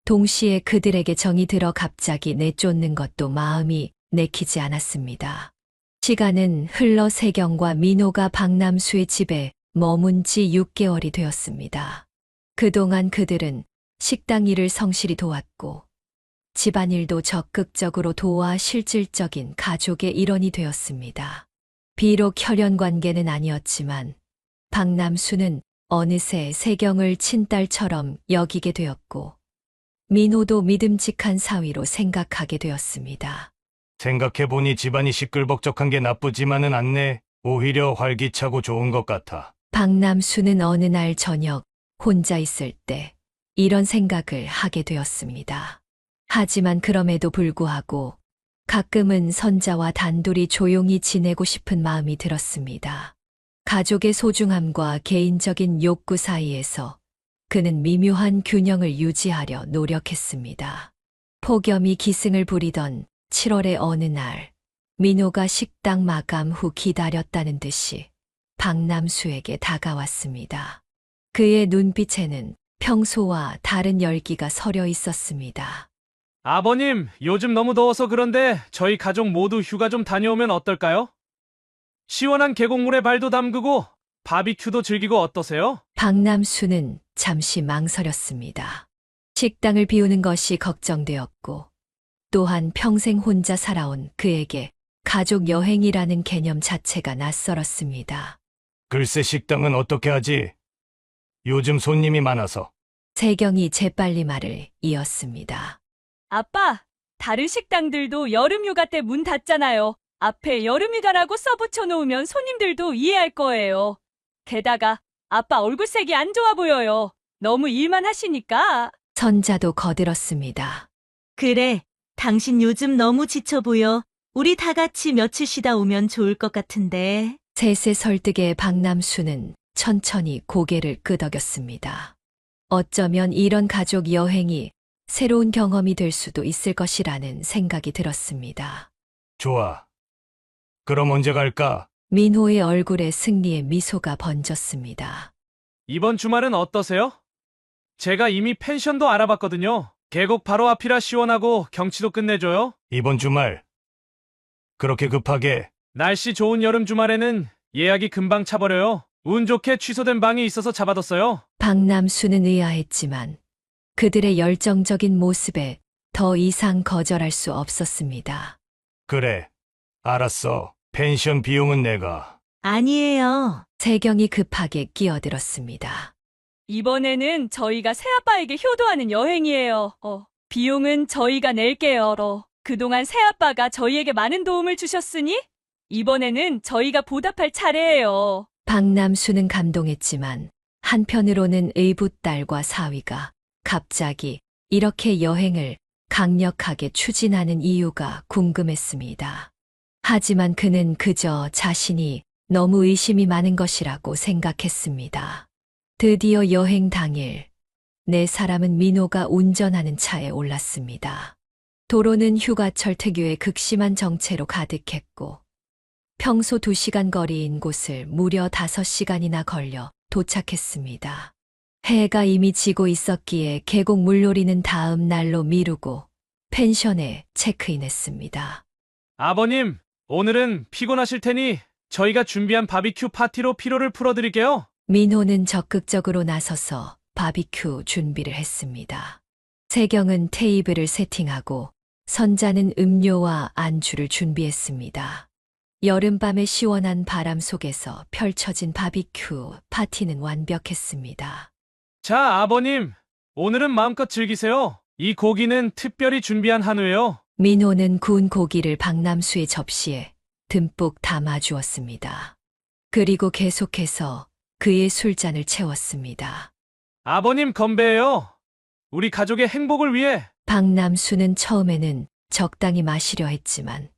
동시에 그들에게 정이 들어 갑자기 내쫓는 것도 마음이 내키지 않았습니다. 시간은 흘러 세경과 민호가 박남수의 집에 머문 지 6개월이 되었습니다. 그동안 그들은 식당 일을 성실히 도왔고 집안일도 적극적으로 도와 실질적인 가족의 일원이 되었습니다. 비록 혈연 관계는 아니었지만 박남수는 어느새 세경을 친딸처럼 여기게 되었고 민호도 믿음직한 사위로 생각하게 되었습니다.
생각해보니 집안이 시끌벅적한 게 나쁘지만은 않네. 오히려 활기차고 좋은 것 같아.
박남수는 어느 날 저녁 혼자 있을 때 이런 생각을 하게 되었습니다. 하지만 그럼에도 불구하고 가끔은 선자와 단둘이 조용히 지내고 싶은 마음이 들었습니다. 가족의 소중함과 개인적인 욕구 사이에서 그는 미묘한 균형을 유지하려 노력했습니다. 폭염이 기승을 부리던 7월의 어느 날, 민호가 식당 마감 후 기다렸다는 듯이 박남수에게 다가왔습니다. 그의 눈빛에는 평소와 다른 열기가 서려 있었습니다.
아버님, 요즘 너무 더워서 그런데 저희 가족 모두 휴가 좀 다녀오면 어떨까요? 시원한 계곡물에 발도 담그고 바비큐도 즐기고 어떠세요?
박남수는 잠시 망설였습니다. 식당을 비우는 것이 걱정되었고 또한 평생 혼자 살아온 그에게 가족 여행이라는 개념 자체가 낯설었습니다.
글쎄 식당은 어떻게 하지? 요즘 손님이 많아서.
세경이 재빨리 말을 이었습니다.
아빠, 다른 식당들도 여름휴가 때 문 닫잖아요. 앞에 여름휴가라고 써붙여 놓으면 손님들도 이해할 거예요. 게다가 아빠 얼굴색이 안 좋아 보여요. 너무 일만 하시니까.
선자도 거들었습니다.
그래, 당신 요즘 너무 지쳐 보여. 우리 다 같이 며칠 쉬다 오면 좋을 것 같은데.
셋의 설득에 박남수는 천천히 고개를 끄덕였습니다. 어쩌면 이런 가족 여행이 새로운 경험이 될 수도 있을 것이라는 생각이 들었습니다.
좋아. 그럼 언제 갈까?
민호의 얼굴에 승리의 미소가 번졌습니다.
이번 주말은 어떠세요? 제가 이미 펜션도 알아봤거든요. 계곡 바로 앞이라 시원하고 경치도 끝내줘요.
이번 주말. 그렇게 급하게.
날씨 좋은 여름 주말에는 예약이 금방 차버려요. 운 좋게 취소된 방이 있어서 잡아뒀어요.
박남수는 의아했지만 그들의 열정적인 모습에 더 이상 거절할 수 없었습니다.
그래. 알았어. 펜션 비용은 내가.
아니에요.
세경이 급하게 끼어들었습니다.
이번에는 저희가 새아빠에게 효도하는 여행이에요. 비용은 저희가 낼게요. 그동안 새아빠가 저희에게 많은 도움을 주셨으니 이번에는 저희가 보답할 차례예요.
박남수는 감동했지만 한편으로는 의붓딸과 사위가 갑자기 이렇게 여행을 강력하게 추진하는 이유가 궁금했습니다. 하지만 그는 그저 자신이 너무 의심이 많은 것이라고 생각했습니다. 드디어 여행 당일, 네 사람은 민호가 운전하는 차에 올랐습니다. 도로는 휴가철 특유의 극심한 정체로 가득했고 평소 2시간 거리인 곳을 무려 5시간이나 걸려 도착했습니다. 해가 이미 지고 있었기에 계곡 물놀이는 다음 날로 미루고 펜션에 체크인했습니다.
아버님, 오늘은 피곤하실 테니 저희가 준비한 바비큐 파티로 피로를 풀어드릴게요.
민호는 적극적으로 나서서 바비큐 준비를 했습니다. 세경은 테이블을 세팅하고 선자는 음료와 안주를 준비했습니다. 여름밤의 시원한 바람 속에서 펼쳐진 바비큐 파티는 완벽했습니다.
자, 아버님. 오늘은 마음껏 즐기세요. 이 고기는 특별히 준비한 한우예요.
민호는 구운 고기를 박남수의 접시에 듬뿍 담아 주었습니다. 그리고 계속해서 그의 술잔을 채웠습니다.
아버님 건배해요. 우리 가족의 행복을 위해.
박남수는 처음에는 적당히 마시려 했지만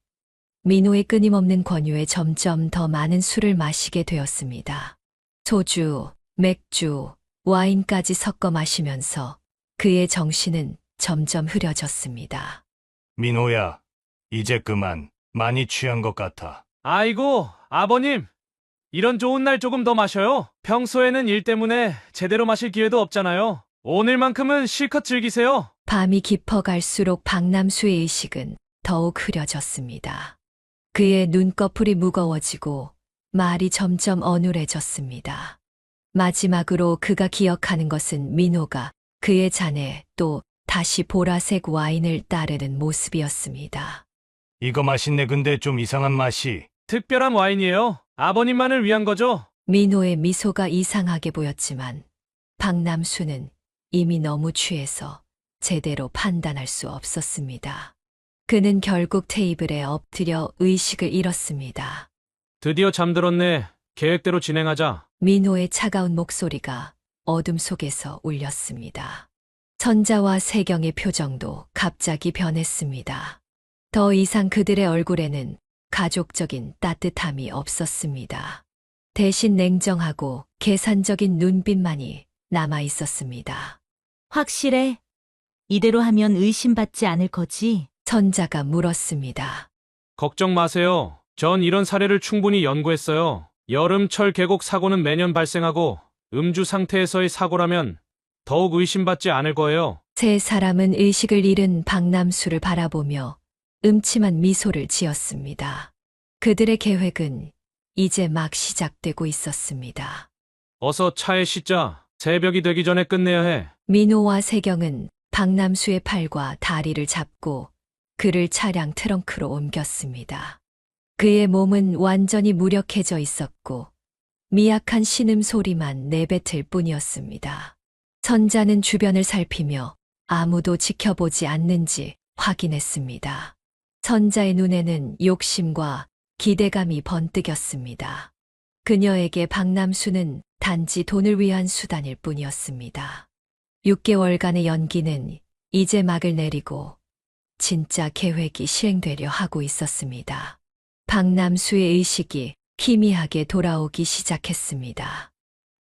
민호의 끊임없는 권유에 점점 더 많은 술을 마시게 되었습니다. 소주, 맥주, 와인까지 섞어 마시면서 그의 정신은 점점 흐려졌습니다.
민호야, 이제 그만. 많이 취한 것 같아.
아이고, 아버님. 이런 좋은 날 조금 더 마셔요. 평소에는 일 때문에 제대로 마실 기회도 없잖아요. 오늘만큼은 실컷 즐기세요.
밤이 깊어갈수록 박남수의 의식은 더욱 흐려졌습니다. 그의 눈꺼풀이 무거워지고 말이 점점 어눌해졌습니다. 마지막으로 그가 기억하는 것은 민호가 그의 잔에 또 다시 보라색 와인을 따르는 모습이었습니다.
이거 맛있네. 근데 좀 이상한 맛이.
특별한 와인이에요. 아버님만을 위한 거죠.
민호의 미소가 이상하게 보였지만 박남수는 이미 너무 취해서 제대로 판단할 수 없었습니다. 그는 결국 테이블에 엎드려 의식을 잃었습니다.
드디어 잠들었네. 계획대로 진행하자.
민호의 차가운 목소리가 어둠 속에서 울렸습니다. 선자와 세경의 표정도 갑자기 변했습니다. 더 이상 그들의 얼굴에는 가족적인 따뜻함이 없었습니다. 대신 냉정하고 계산적인 눈빛만이 남아 있었습니다.
확실해. 이대로 하면 의심받지 않을 거지?
선자가 물었습니다.
걱정 마세요. 전 이런 사례를 충분히 연구했어요. 여름철 계곡 사고는 매년 발생하고 음주 상태에서의 사고라면 더욱 의심받지 않을 거예요.
세 사람은 의식을 잃은 박남수를 바라보며 음침한 미소를 지었습니다. 그들의 계획은 이제 막 시작되고 있었습니다.
어서 차에 싣자. 새벽이 되기 전에 끝내야 해.
민호와 세경은 박남수의 팔과 다리를 잡고 그를 차량 트렁크로 옮겼습니다. 그의 몸은 완전히 무력해져 있었고 미약한 신음 소리만 내뱉을 뿐이었습니다. 선자는 주변을 살피며 아무도 지켜보지 않는지 확인했습니다. 선자의 눈에는 욕심과 기대감이 번뜩였습니다. 그녀에게 박남수는 단지 돈을 위한 수단일 뿐이었습니다. 6개월간의 연기는 이제 막을 내리고 진짜 계획이 실행되려 하고 있었습니다. 박남수의 의식이 희미하게 돌아오기 시작했습니다.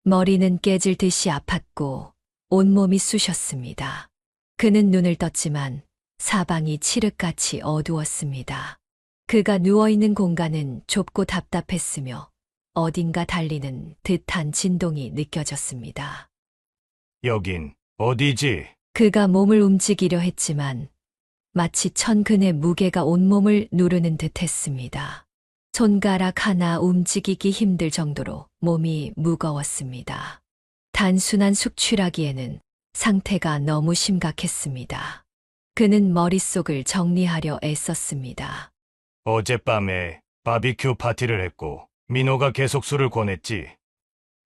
머리는 깨질 듯이 아팠고 온몸이 쑤셨습니다. 그는 눈을 떴지만 사방이 칠흑같이 어두웠습니다. 그가 누워있는 공간은 좁고 답답했으며 어딘가 달리는 듯한 진동이 느껴졌습니다.
여긴 어디지?
그가 몸을 움직이려 했지만 마치 천근의 무게가 온몸을 누르는 듯 했습니다. 손가락 하나 움직이기 힘들 정도로 몸이 무거웠습니다. 단순한 숙취라기에는 상태가 너무 심각했습니다. 그는 머릿속을 정리하려 애썼습니다.
어젯밤에 바비큐 파티를 했고 민호가 계속 술을 권했지.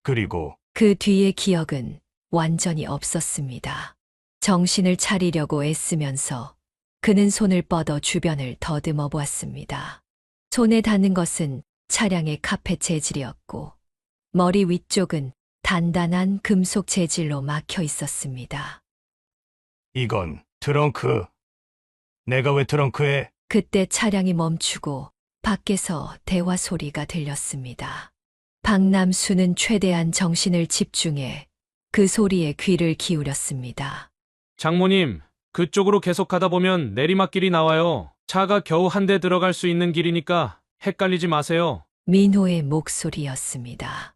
그리고
그 뒤의 기억은 완전히 없었습니다. 정신을 차리려고 애쓰면서 그는 손을 뻗어 주변을 더듬어 보았습니다. 손에 닿는 것은 차량의 카펫 재질이었고 머리 위쪽은 단단한 금속 재질로 막혀 있었습니다.
이건 트렁크. 내가 왜 트렁크에?
그때 차량이 멈추고 밖에서 대화 소리가 들렸습니다. 박남수는 최대한 정신을 집중해 그 소리에 귀를 기울였습니다.
장모님, 그쪽으로 계속 가다 보면 내리막길이 나와요. 차가 겨우 한 대 들어갈 수 있는 길이니까 헷갈리지 마세요.
민호의 목소리였습니다.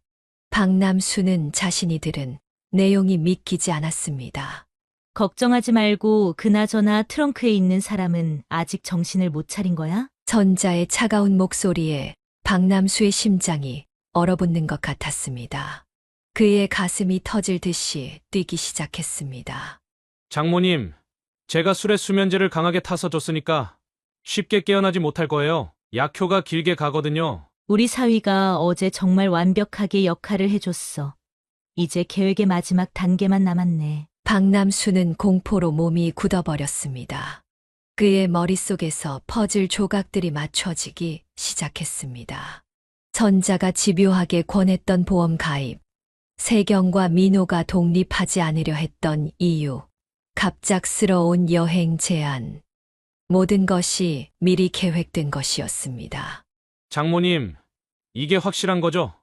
박남수는 자신이 들은 내용이 믿기지 않았습니다.
걱정하지 말고 그나저나 트렁크에 있는 사람은 아직 정신을 못 차린 거야?
선자의 차가운 목소리에 박남수의 심장이 얼어붙는 것 같았습니다. 그의 가슴이 터질 듯이 뛰기 시작했습니다.
장모님, 제가 술에 수면제를 강하게 타서 줬으니까 쉽게 깨어나지 못할 거예요. 약효가 길게 가거든요.
우리 사위가 어제 정말 완벽하게 역할을 해줬어. 이제 계획의 마지막 단계만 남았네.
박남수는 공포로 몸이 굳어버렸습니다. 그의 머릿속에서 퍼즐 조각들이 맞춰지기 시작했습니다. 선자가 집요하게 권했던 보험 가입, 세경과 민호가 독립하지 않으려 했던 이유, 갑작스러운 여행 제안, 모든 것이 미리 계획된 것이었습니다.
장모님, 이게 확실한 거죠?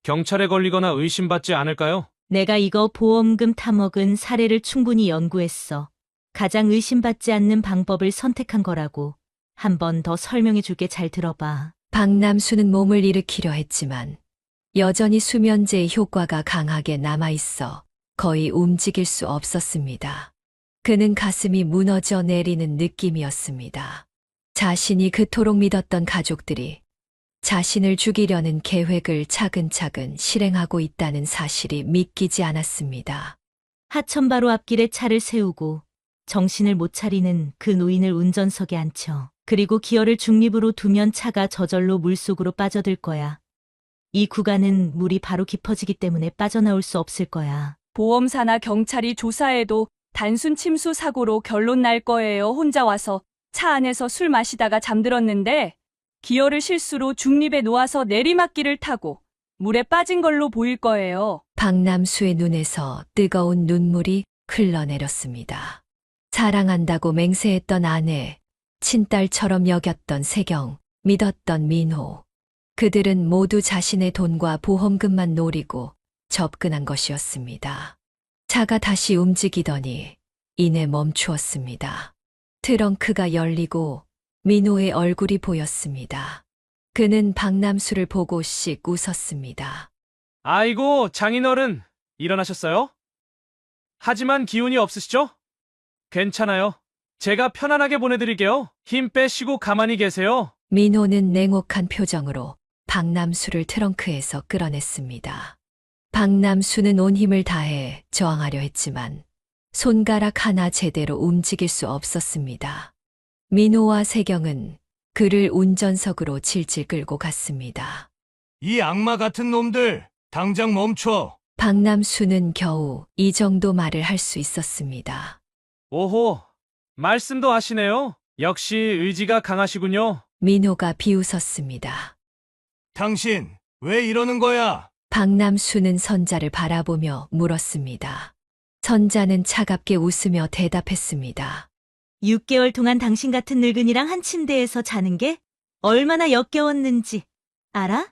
경찰에 걸리거나 의심받지 않을까요?
내가 이거 보험금 타먹은 사례를 충분히 연구했어. 가장 의심받지 않는 방법을 선택한 거라고. 한 번 더 설명해 줄게. 잘 들어봐.
박남수는 몸을 일으키려 했지만 여전히 수면제의 효과가 강하게 남아있어 거의 움직일 수 없었습니다. 그는 가슴이 무너져 내리는 느낌이었습니다. 자신이 그토록 믿었던 가족들이 자신을 죽이려는 계획을 차근차근 실행하고 있다는 사실이 믿기지 않았습니다.
하천바로 앞길에 차를 세우고 정신을 못 차리는 그 노인을 운전석에 앉혀. 그리고 기어를 중립으로 두면 차가 저절로 물속으로 빠져들 거야. 이 구간은 물이 바로 깊어지기 때문에 빠져나올 수 없을 거야.
보험사나 경찰이 조사해도 단순 침수 사고로 결론 날 거예요. 혼자 와서 차 안에서 술 마시다가 잠들었는데 기어를 실수로 중립에 놓아서 내리막길을 타고 물에 빠진 걸로 보일 거예요.
박남수의 눈에서 뜨거운 눈물이 흘러내렸습니다. 사랑한다고 맹세했던 아내, 친딸처럼 여겼던 세경, 믿었던 민호. 그들은 모두 자신의 돈과 보험금만 노리고 접근한 것이었습니다. 차가 다시 움직이더니 이내 멈추었습니다. 트렁크가 열리고 민호의 얼굴이 보였습니다. 그는 박남수를 보고 씩 웃었습니다.
아이고, 장인어른, 일어나셨어요? 하지만 기운이 없으시죠? 괜찮아요. 제가 편안하게 보내드릴게요. 힘 빼시고 가만히 계세요.
민호는 냉혹한 표정으로 박남수를 트렁크에서 끌어냈습니다. 박남수는 온 힘을 다해 저항하려 했지만 손가락 하나 제대로 움직일 수 없었습니다. 민호와 세경은 그를 운전석으로 질질 끌고 갔습니다.
이 악마 같은 놈들, 당장 멈춰.
박남수는 겨우 이 정도 말을 할 수 있었습니다.
오호, 말씀도 하시네요. 역시 의지가 강하시군요.
민호가 비웃었습니다.
당신, 왜 이러는 거야?
박남수는 선자를 바라보며 물었습니다. 선자는 차갑게 웃으며 대답했습니다.
6개월 동안 당신 같은 늙은이랑 한 침대에서 자는 게 얼마나 역겨웠는지 알아?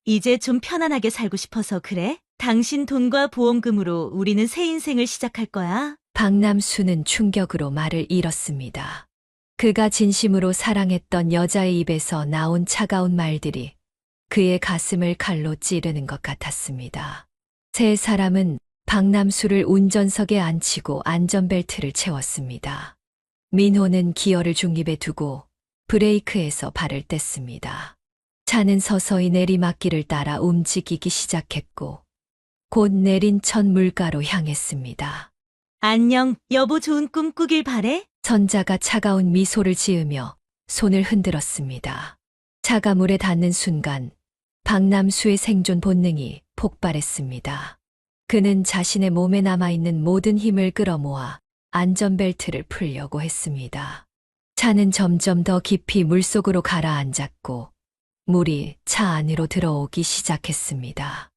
이제 좀 편안하게 살고 싶어서 그래? 당신 돈과 보험금으로 우리는 새 인생을 시작할 거야.
박남수는 충격으로 말을 잃었습니다. 그가 진심으로 사랑했던 여자의 입에서 나온 차가운 말들이 그의 가슴을 칼로 찌르는 것 같았습니다. 세 사람은 박남수를 운전석에 앉히고 안전벨트를 채웠습니다. 민호는 기어를 중립에 두고 브레이크에서 발을 뗐습니다. 차는 서서히 내리막길을 따라 움직이기 시작했고 곧 내린 첫 물가로 향했습니다.
안녕, 여보 좋은 꿈 꾸길 바래?
선자가 차가운 미소를 지으며 손을 흔들었습니다. 차가 물에 닿는 순간 박남수의 생존 본능이 폭발했습니다. 그는 자신의 몸에 남아있는 모든 힘을 끌어모아 안전벨트를 풀려고 했습니다. 차는 점점 더 깊이 물속으로 가라앉았고 물이 차 안으로 들어오기 시작했습니다.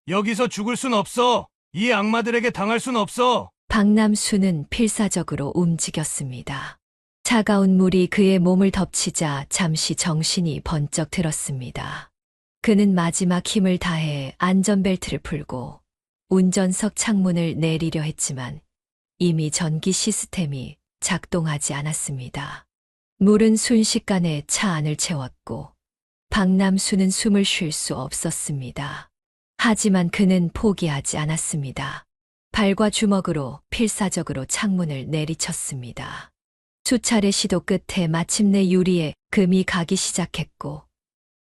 여기서 죽을 순 없어. 이 악마들에게 당할 순 없어.
박남수는 필사적으로 움직였습니다. 차가운 물이 그의 몸을 덮치자 잠시 정신이 번쩍 들었습니다. 그는 마지막 힘을 다해 안전벨트를 풀고 운전석 창문을 내리려 했지만 이미 전기 시스템이 작동하지 않았습니다. 물은 순식간에 차 안을 채웠고 박남수는 숨을 쉴 수 없었습니다. 하지만 그는 포기하지 않았습니다. 발과 주먹으로 필사적으로 창문을 내리쳤습니다. 수차례 시도 끝에 마침내 유리에 금이 가기 시작했고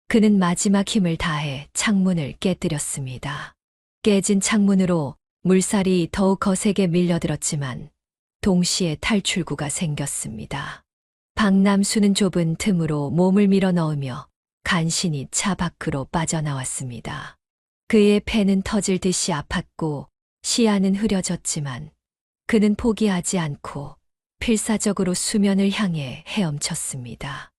그는 마지막 힘을 다해 창문을 깨뜨렸습니다. 깨진 창문으로 물살이 더욱 거세게 밀려들었지만 동시에 탈출구가 생겼습니다. 박남수는 좁은 틈으로 몸을 밀어 넣으며 간신히 차 밖으로 빠져나왔습니다. 그의 폐는 터질 듯이 아팠고 시야는 흐려졌지만 그는 포기하지 않고 필사적으로 수면을 향해 헤엄쳤습니다.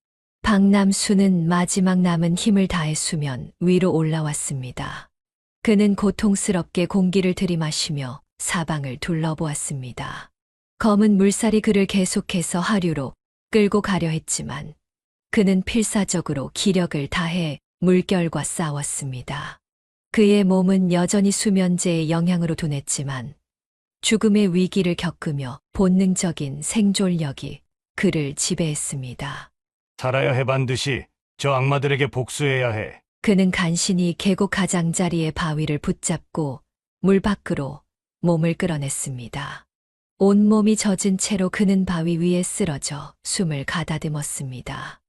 박남수는 마지막 남은 힘을 다해 수면 위로 올라왔습니다. 그는 고통스럽게 공기를 들이마시며 사방을 둘러보았습니다. 검은 물살이 그를 계속해서 하류로 끌고 가려 했지만 그는 필사적으로 기력을 다해 물결과 싸웠습니다. 그의 몸은 여전히 수면제의 영향으로 둔했지만 죽음의 위기를 겪으며 본능적인 생존력이 그를 지배했습니다.
살아야 해 반드시. 저 악마들에게 복수해야 해.
그는 간신히 계곡 가장자리의 바위를 붙잡고 물 밖으로 몸을 끌어냈습니다. 온몸이 젖은 채로 그는 바위 위에 쓰러져 숨을 가다듬었습니다.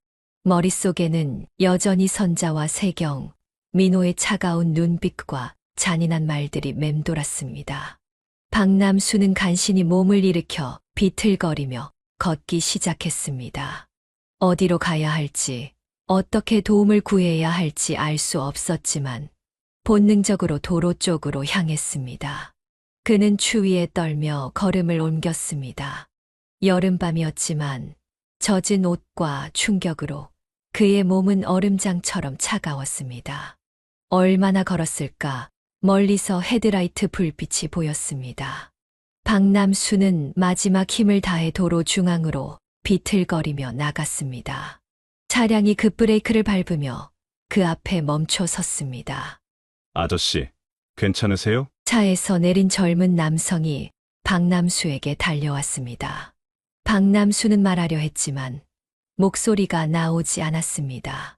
머릿속에는 여전히 선자와 세경, 민호의 차가운 눈빛과 잔인한 말들이 맴돌았습니다. 박남수는 간신히 몸을 일으켜 비틀거리며 걷기 시작했습니다. 어디로 가야 할지, 어떻게 도움을 구해야 할지 알 수 없었지만 본능적으로 도로 쪽으로 향했습니다. 그는 추위에 떨며 걸음을 옮겼습니다. 여름밤이었지만 젖은 옷과 충격으로 그의 몸은 얼음장처럼 차가웠습니다. 얼마나 걸었을까? 멀리서 헤드라이트 불빛이 보였습니다. 박남수는 마지막 힘을 다해 도로 중앙으로 비틀거리며 나갔습니다. 차량이 급브레이크를 밟으며 그 앞에 멈춰 섰습니다.
아저씨, 괜찮으세요?
차에서 내린 젊은 남성이 박남수에게 달려왔습니다. 박남수는 말하려 했지만 목소리가 나오지 않았습니다.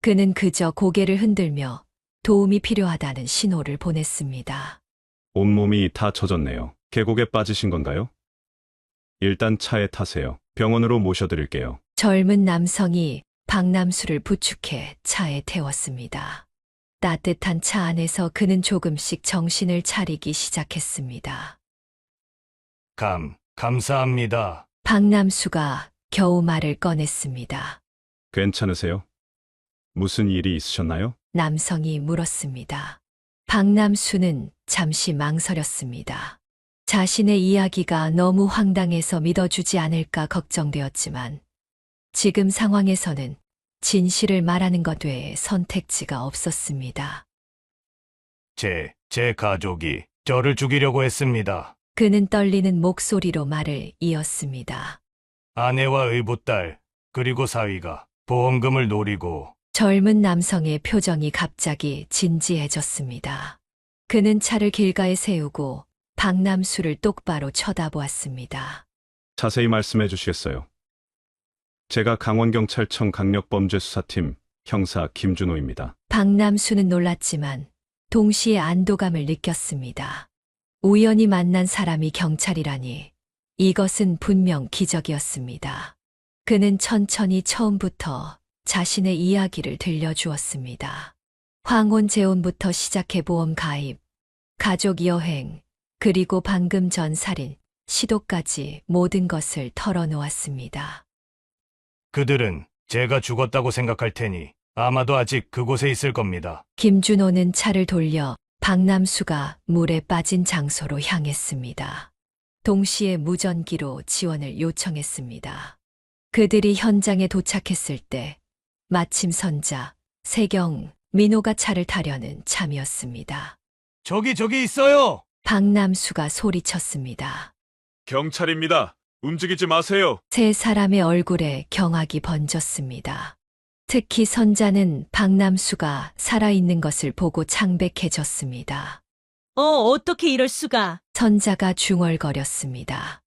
그는 그저 고개를 흔들며 도움이 필요하다는 신호를 보냈습니다.
온몸이 다 젖었네요. 계곡에 빠지신 건가요? 일단 차에 타세요. 병원으로 모셔드릴게요.
젊은 남성이 박남수를 부축해 차에 태웠습니다. 따뜻한 차 안에서 그는 조금씩 정신을 차리기 시작했습니다.
감사합니다.
박남수가 겨우 말을 꺼냈습니다.
괜찮으세요? 무슨 일이 있으셨나요?
남성이 물었습니다. 박남수는 잠시 망설였습니다. 자신의 이야기가 너무 황당해서 믿어주지 않을까 걱정되었지만 지금 상황에서는 진실을 말하는 것 외에 선택지가 없었습니다.
제 가족이 저를 죽이려고 했습니다.
그는 떨리는 목소리로 말을 이었습니다.
아내와 의붓딸, 그리고 사위가 보험금을 노리고.
젊은 남성의 표정이 갑자기 진지해졌습니다. 그는 차를 길가에 세우고 박남수를 똑바로 쳐다보았습니다.
자세히 말씀해 주시겠어요? 제가 강원경찰청 강력범죄수사팀 형사 김준호입니다.
박남수는 놀랐지만 동시에 안도감을 느꼈습니다. 우연히 만난 사람이 경찰이라니 이것은 분명 기적이었습니다. 그는 천천히 처음부터 자신의 이야기를 들려주었습니다. 황혼 재혼부터 시작해 보험 가입, 가족 여행, 그리고 방금 전 살인, 시도까지 모든 것을 털어놓았습니다.
그들은 제가 죽었다고 생각할 테니 아마도 아직 그곳에 있을 겁니다.
김준호는 차를 돌려 박남수가 물에 빠진 장소로 향했습니다. 동시에 무전기로 지원을 요청했습니다. 그들이 현장에 도착했을 때 마침 선자, 세경, 민호가 차를 타려는 참이었습니다.
저기 있어요!
박남수가 소리쳤습니다.
경찰입니다. 움직이지 마세요.
세 사람의 얼굴에 경악이 번졌습니다. 특히 선자는 박남수가 살아있는 것을 보고 창백해졌습니다.
어떻게 이럴 수가.
선자가 중얼거렸습니다.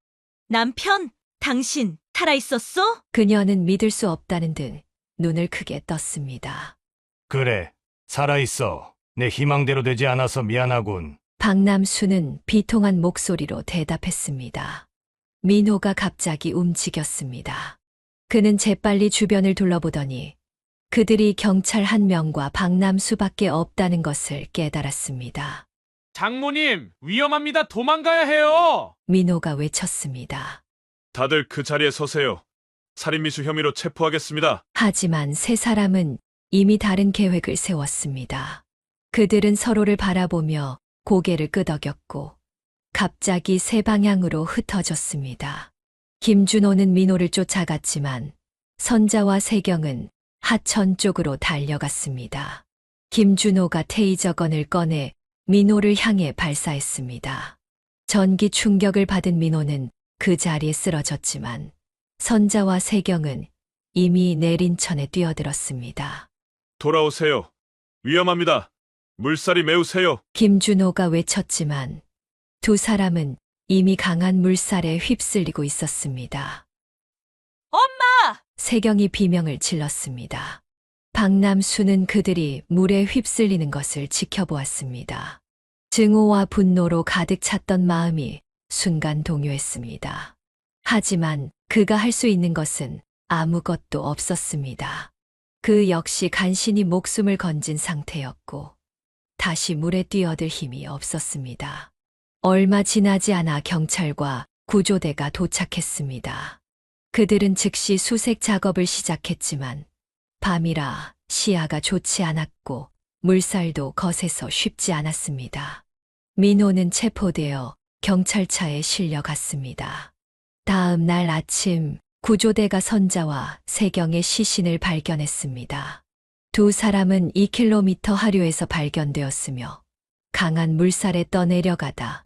남편, 당신 살아있었어?
그녀는 믿을 수 없다는 듯 눈을 크게 떴습니다.
그래, 살아있어. 내 희망대로 되지 않아서 미안하군.
박남수는 비통한 목소리로 대답했습니다. 민호가 갑자기 움직였습니다. 그는 재빨리 주변을 둘러보더니 그들이 경찰 한 명과 박남수밖에 없다는 것을 깨달았습니다.
장모님, 위험합니다. 도망가야 해요.
민호가 외쳤습니다.
다들 그 자리에 서세요. 살인미수 혐의로 체포하겠습니다.
하지만 세 사람은 이미 다른 계획을 세웠습니다. 그들은 서로를 바라보며 고개를 끄덕였고 갑자기 세 방향으로 흩어졌습니다. 김준호는 민호를 쫓아갔지만 선자와 세경은 하천 쪽으로 달려갔습니다. 김준호가 테이저건을 꺼내 민호를 향해 발사했습니다. 전기 충격을 받은 민호는 그 자리에 쓰러졌지만 선자와 세경은 이미 내린천에 뛰어들었습니다.
돌아오세요. 위험합니다. 물살이 매우 세요.
김준호가 외쳤지만 두 사람은 이미 강한 물살에 휩쓸리고 있었습니다.
엄마!
세경이 비명을 질렀습니다. 박남수는 그들이 물에 휩쓸리는 것을 지켜보았습니다. 증오와 분노로 가득 찼던 마음이 순간 동요했습니다. 하지만 그가 할 수 있는 것은 아무것도 없었습니다. 그 역시 간신히 목숨을 건진 상태였고 다시 물에 뛰어들 힘이 없었습니다. 얼마 지나지 않아 경찰과 구조대가 도착했습니다. 그들은 즉시 수색 작업을 시작했지만 밤이라 시야가 좋지 않았고 물살도 거세서 쉽지 않았습니다. 민호는 체포되어 경찰차에 실려갔습니다. 다음 날 아침 구조대가 선자와 세경의 시신을 발견했습니다. 두 사람은 2km 하류에서 발견되었으며 강한 물살에 떠내려가다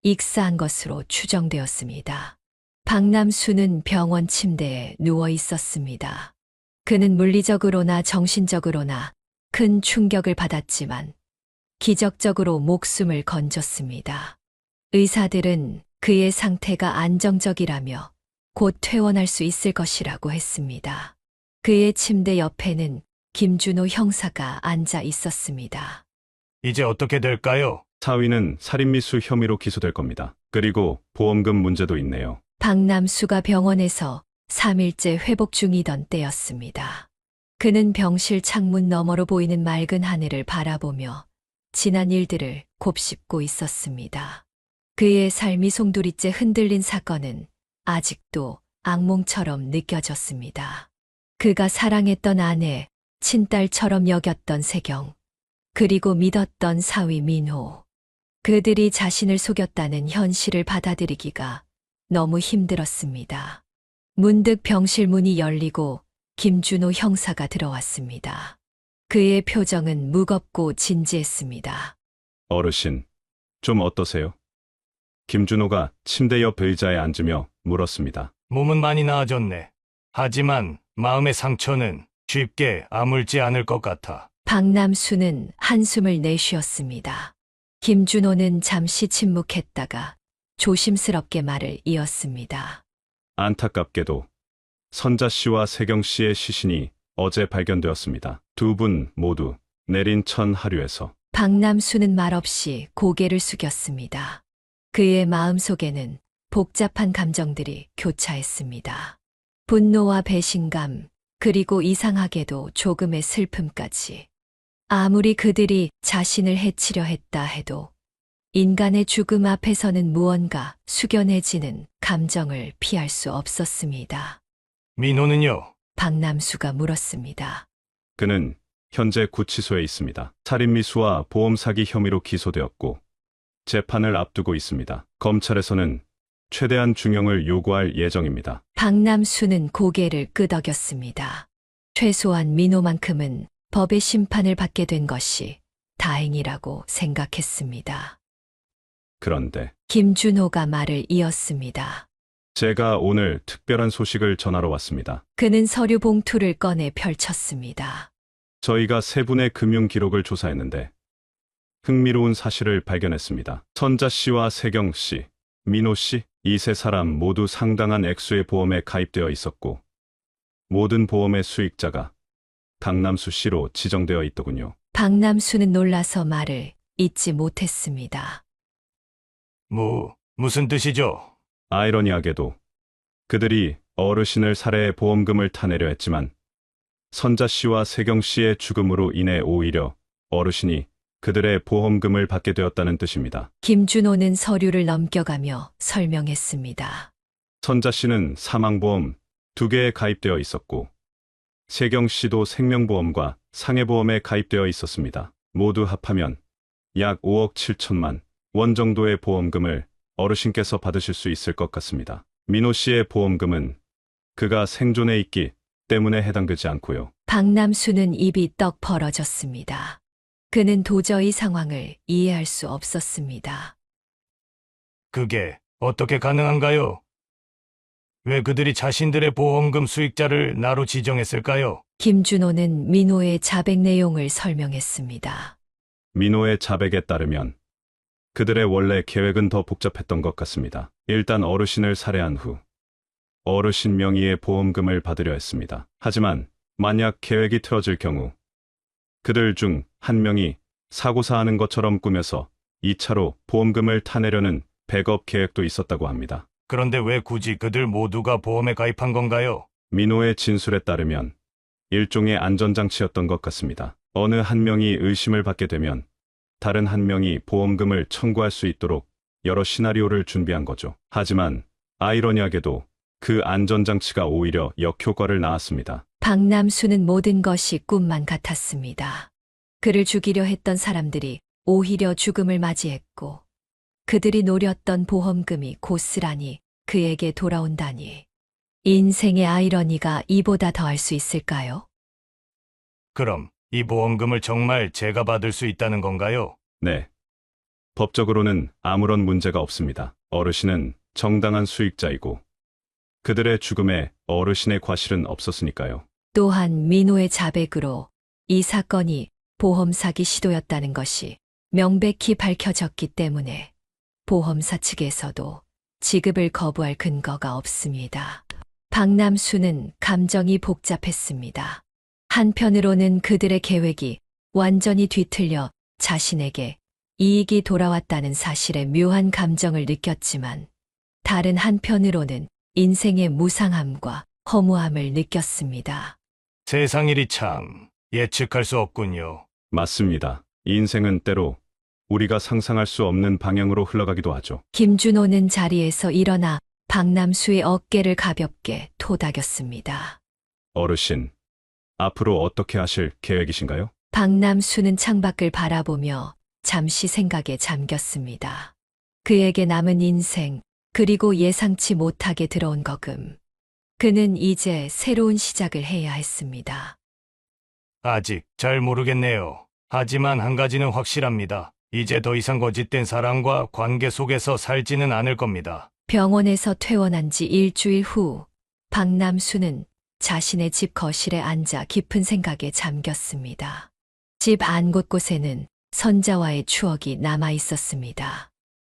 익사한 것으로 추정되었습니다. 박남수는 병원 침대에 누워 있었습니다. 그는 물리적으로나 정신적으로나 큰 충격을 받았지만 기적적으로 목숨을 건졌습니다. 의사들은 그의 상태가 안정적이라며 곧 퇴원할 수 있을 것이라고 했습니다. 그의 침대 옆에는 김준호 형사가 앉아 있었습니다.
이제 어떻게 될까요?
사위는 살인미수 혐의로 기소될 겁니다. 그리고 보험금 문제도 있네요.
박남수가 병원에서 3일째 회복 중이던 때였습니다. 그는 병실 창문 너머로 보이는 맑은 하늘을 바라보며 지난 일들을 곱씹고 있었습니다. 그의 삶이 송두리째 흔들린 사건은 아직도 악몽처럼 느껴졌습니다. 그가 사랑했던 아내, 친딸처럼 여겼던 세경, 그리고 믿었던 사위 민호. 그들이 자신을 속였다는 현실을 받아들이기가 너무 힘들었습니다. 문득 병실 문이 열리고 김준호 형사가 들어왔습니다. 그의 표정은 무겁고 진지했습니다.
어르신, 좀 어떠세요? 김준호가 침대 옆 의자에 앉으며 물었습니다.
몸은 많이 나아졌네. 하지만 마음의 상처는 쉽게 아물지 않을 것 같아.
박남수는 한숨을 내쉬었습니다. 김준호는 잠시 침묵했다가 조심스럽게 말을 이었습니다.
안타깝게도 선자 씨와 세경 씨의 시신이 어제 발견되었습니다. 두 분 모두 내린 천 하류에서.
박남수는 말없이 고개를 숙였습니다. 그의 마음속에는 복잡한 감정들이 교차했습니다. 분노와 배신감, 그리고 이상하게도 조금의 슬픔까지. 아무리 그들이 자신을 해치려 했다 해도 인간의 죽음 앞에서는 무언가 숙연해지는 감정을 피할 수 없었습니다.
민호는요?
박남수가 물었습니다.
그는 현재 구치소에 있습니다. 살인미수와 보험사기 혐의로 기소되었고 재판을 앞두고 있습니다. 검찰에서는 최대한 중형을 요구할 예정입니다.
박남수는 고개를 끄덕였습니다. 최소한 민호만큼은 법의 심판을 받게 된 것이 다행이라고 생각했습니다.
그런데
김준호가 말을 이었습니다.
제가 오늘 특별한 소식을 전하러 왔습니다.
그는 서류 봉투를 꺼내 펼쳤습니다.
저희가 세 분의 금융 기록을 조사했는데 흥미로운 사실을 발견했습니다. 선자 씨와 세경 씨, 민호 씨, 이 세 사람 모두 상당한 액수의 보험에 가입되어 있었고 모든 보험의 수익자가 박남수 씨로 지정되어 있더군요.
박남수는 놀라서 말을 잇지 못했습니다.
무슨 뜻이죠?
아이러니하게도 그들이 어르신을 살해해 보험금을 타내려 했지만 선자 씨와 세경 씨의 죽음으로 인해 오히려 어르신이 그들의 보험금을 받게 되었다는 뜻입니다.
김준호는 서류를 넘겨가며 설명했습니다.
선자 씨는 사망보험 2개에 가입되어 있었고, 세경 씨도 생명보험과 상해보험에 가입되어 있었습니다. 모두 합하면 약 5억 7천만 원 정도의 보험금을 어르신께서 받으실 수 있을 것 같습니다. 민호 씨의 보험금은 그가 생존해 있기 때문에 해당되지 않고요.
박남수는 입이 떡 벌어졌습니다. 그는 도저히 상황을 이해할 수 없었습니다.
그게 어떻게 가능한가요? 왜 그들이 자신들의 보험금 수익자를 나로 지정했을까요?
김준호는 민호의 자백 내용을 설명했습니다.
민호의 자백에 따르면 그들의 원래 계획은 더 복잡했던 것 같습니다. 일단 어르신을 살해한 후 어르신 명의의 보험금을 받으려 했습니다. 하지만 만약 계획이 틀어질 경우 그들 중 한 명이 사고사하는 것처럼 꾸며서 2차로 보험금을 타내려는 백업 계획도 있었다고 합니다.
그런데 왜 굳이 그들 모두가 보험에 가입한 건가요?
민호의 진술에 따르면 일종의 안전장치였던 것 같습니다. 어느 한 명이 의심을 받게 되면 다른 한 명이 보험금을 청구할 수 있도록 여러 시나리오를 준비한 거죠. 하지만 아이러니하게도 그 안전장치가 오히려 역효과를 낳았습니다.
박남수는 모든 것이 꿈만 같았습니다. 그를 죽이려 했던 사람들이 오히려 죽음을 맞이했고, 그들이 노렸던 보험금이 고스란히 그에게 돌아온다니. 인생의 아이러니가 이보다 더할 수 있을까요?
그럼 이 보험금을 정말 제가 받을 수 있다는 건가요?
네. 법적으로는 아무런 문제가 없습니다. 어르신은 정당한 수익자이고 그들의 죽음에 어르신의 과실은 없었으니까요.
또한 민호의 자백으로 이 사건이 보험 사기 시도였다는 것이 명백히 밝혀졌기 때문에 보험사 측에서도 지급을 거부할 근거가 없습니다. 박남수는 감정이 복잡했습니다. 한편으로는 그들의 계획이 완전히 뒤틀려 자신에게 이익이 돌아왔다는 사실에 묘한 감정을 느꼈지만, 다른 한편으로는 인생의 무상함과 허무함을 느꼈습니다.
세상 일이 참 예측할 수 없군요.
맞습니다. 인생은 때로 우리가 상상할 수 없는 방향으로 흘러가기도 하죠.
김준호는 자리에서 일어나 박남수의 어깨를 가볍게 토닥였습니다.
어르신, 앞으로 어떻게 하실 계획이신가요?
박남수는 창밖을 바라보며 잠시 생각에 잠겼습니다. 그에게 남은 인생, 그리고 예상치 못하게 들어온 거금. 그는 이제 새로운 시작을 해야 했습니다.
아직 잘 모르겠네요. 하지만 한 가지는 확실합니다. 이제 더 이상 거짓된 사랑과 관계 속에서 살지는 않을 겁니다.
병원에서 퇴원한 지 일주일 후, 박남수는 자신의 집 거실에 앉아 깊은 생각에 잠겼습니다. 집 안 곳곳에는 선자와의 추억이 남아 있었습니다.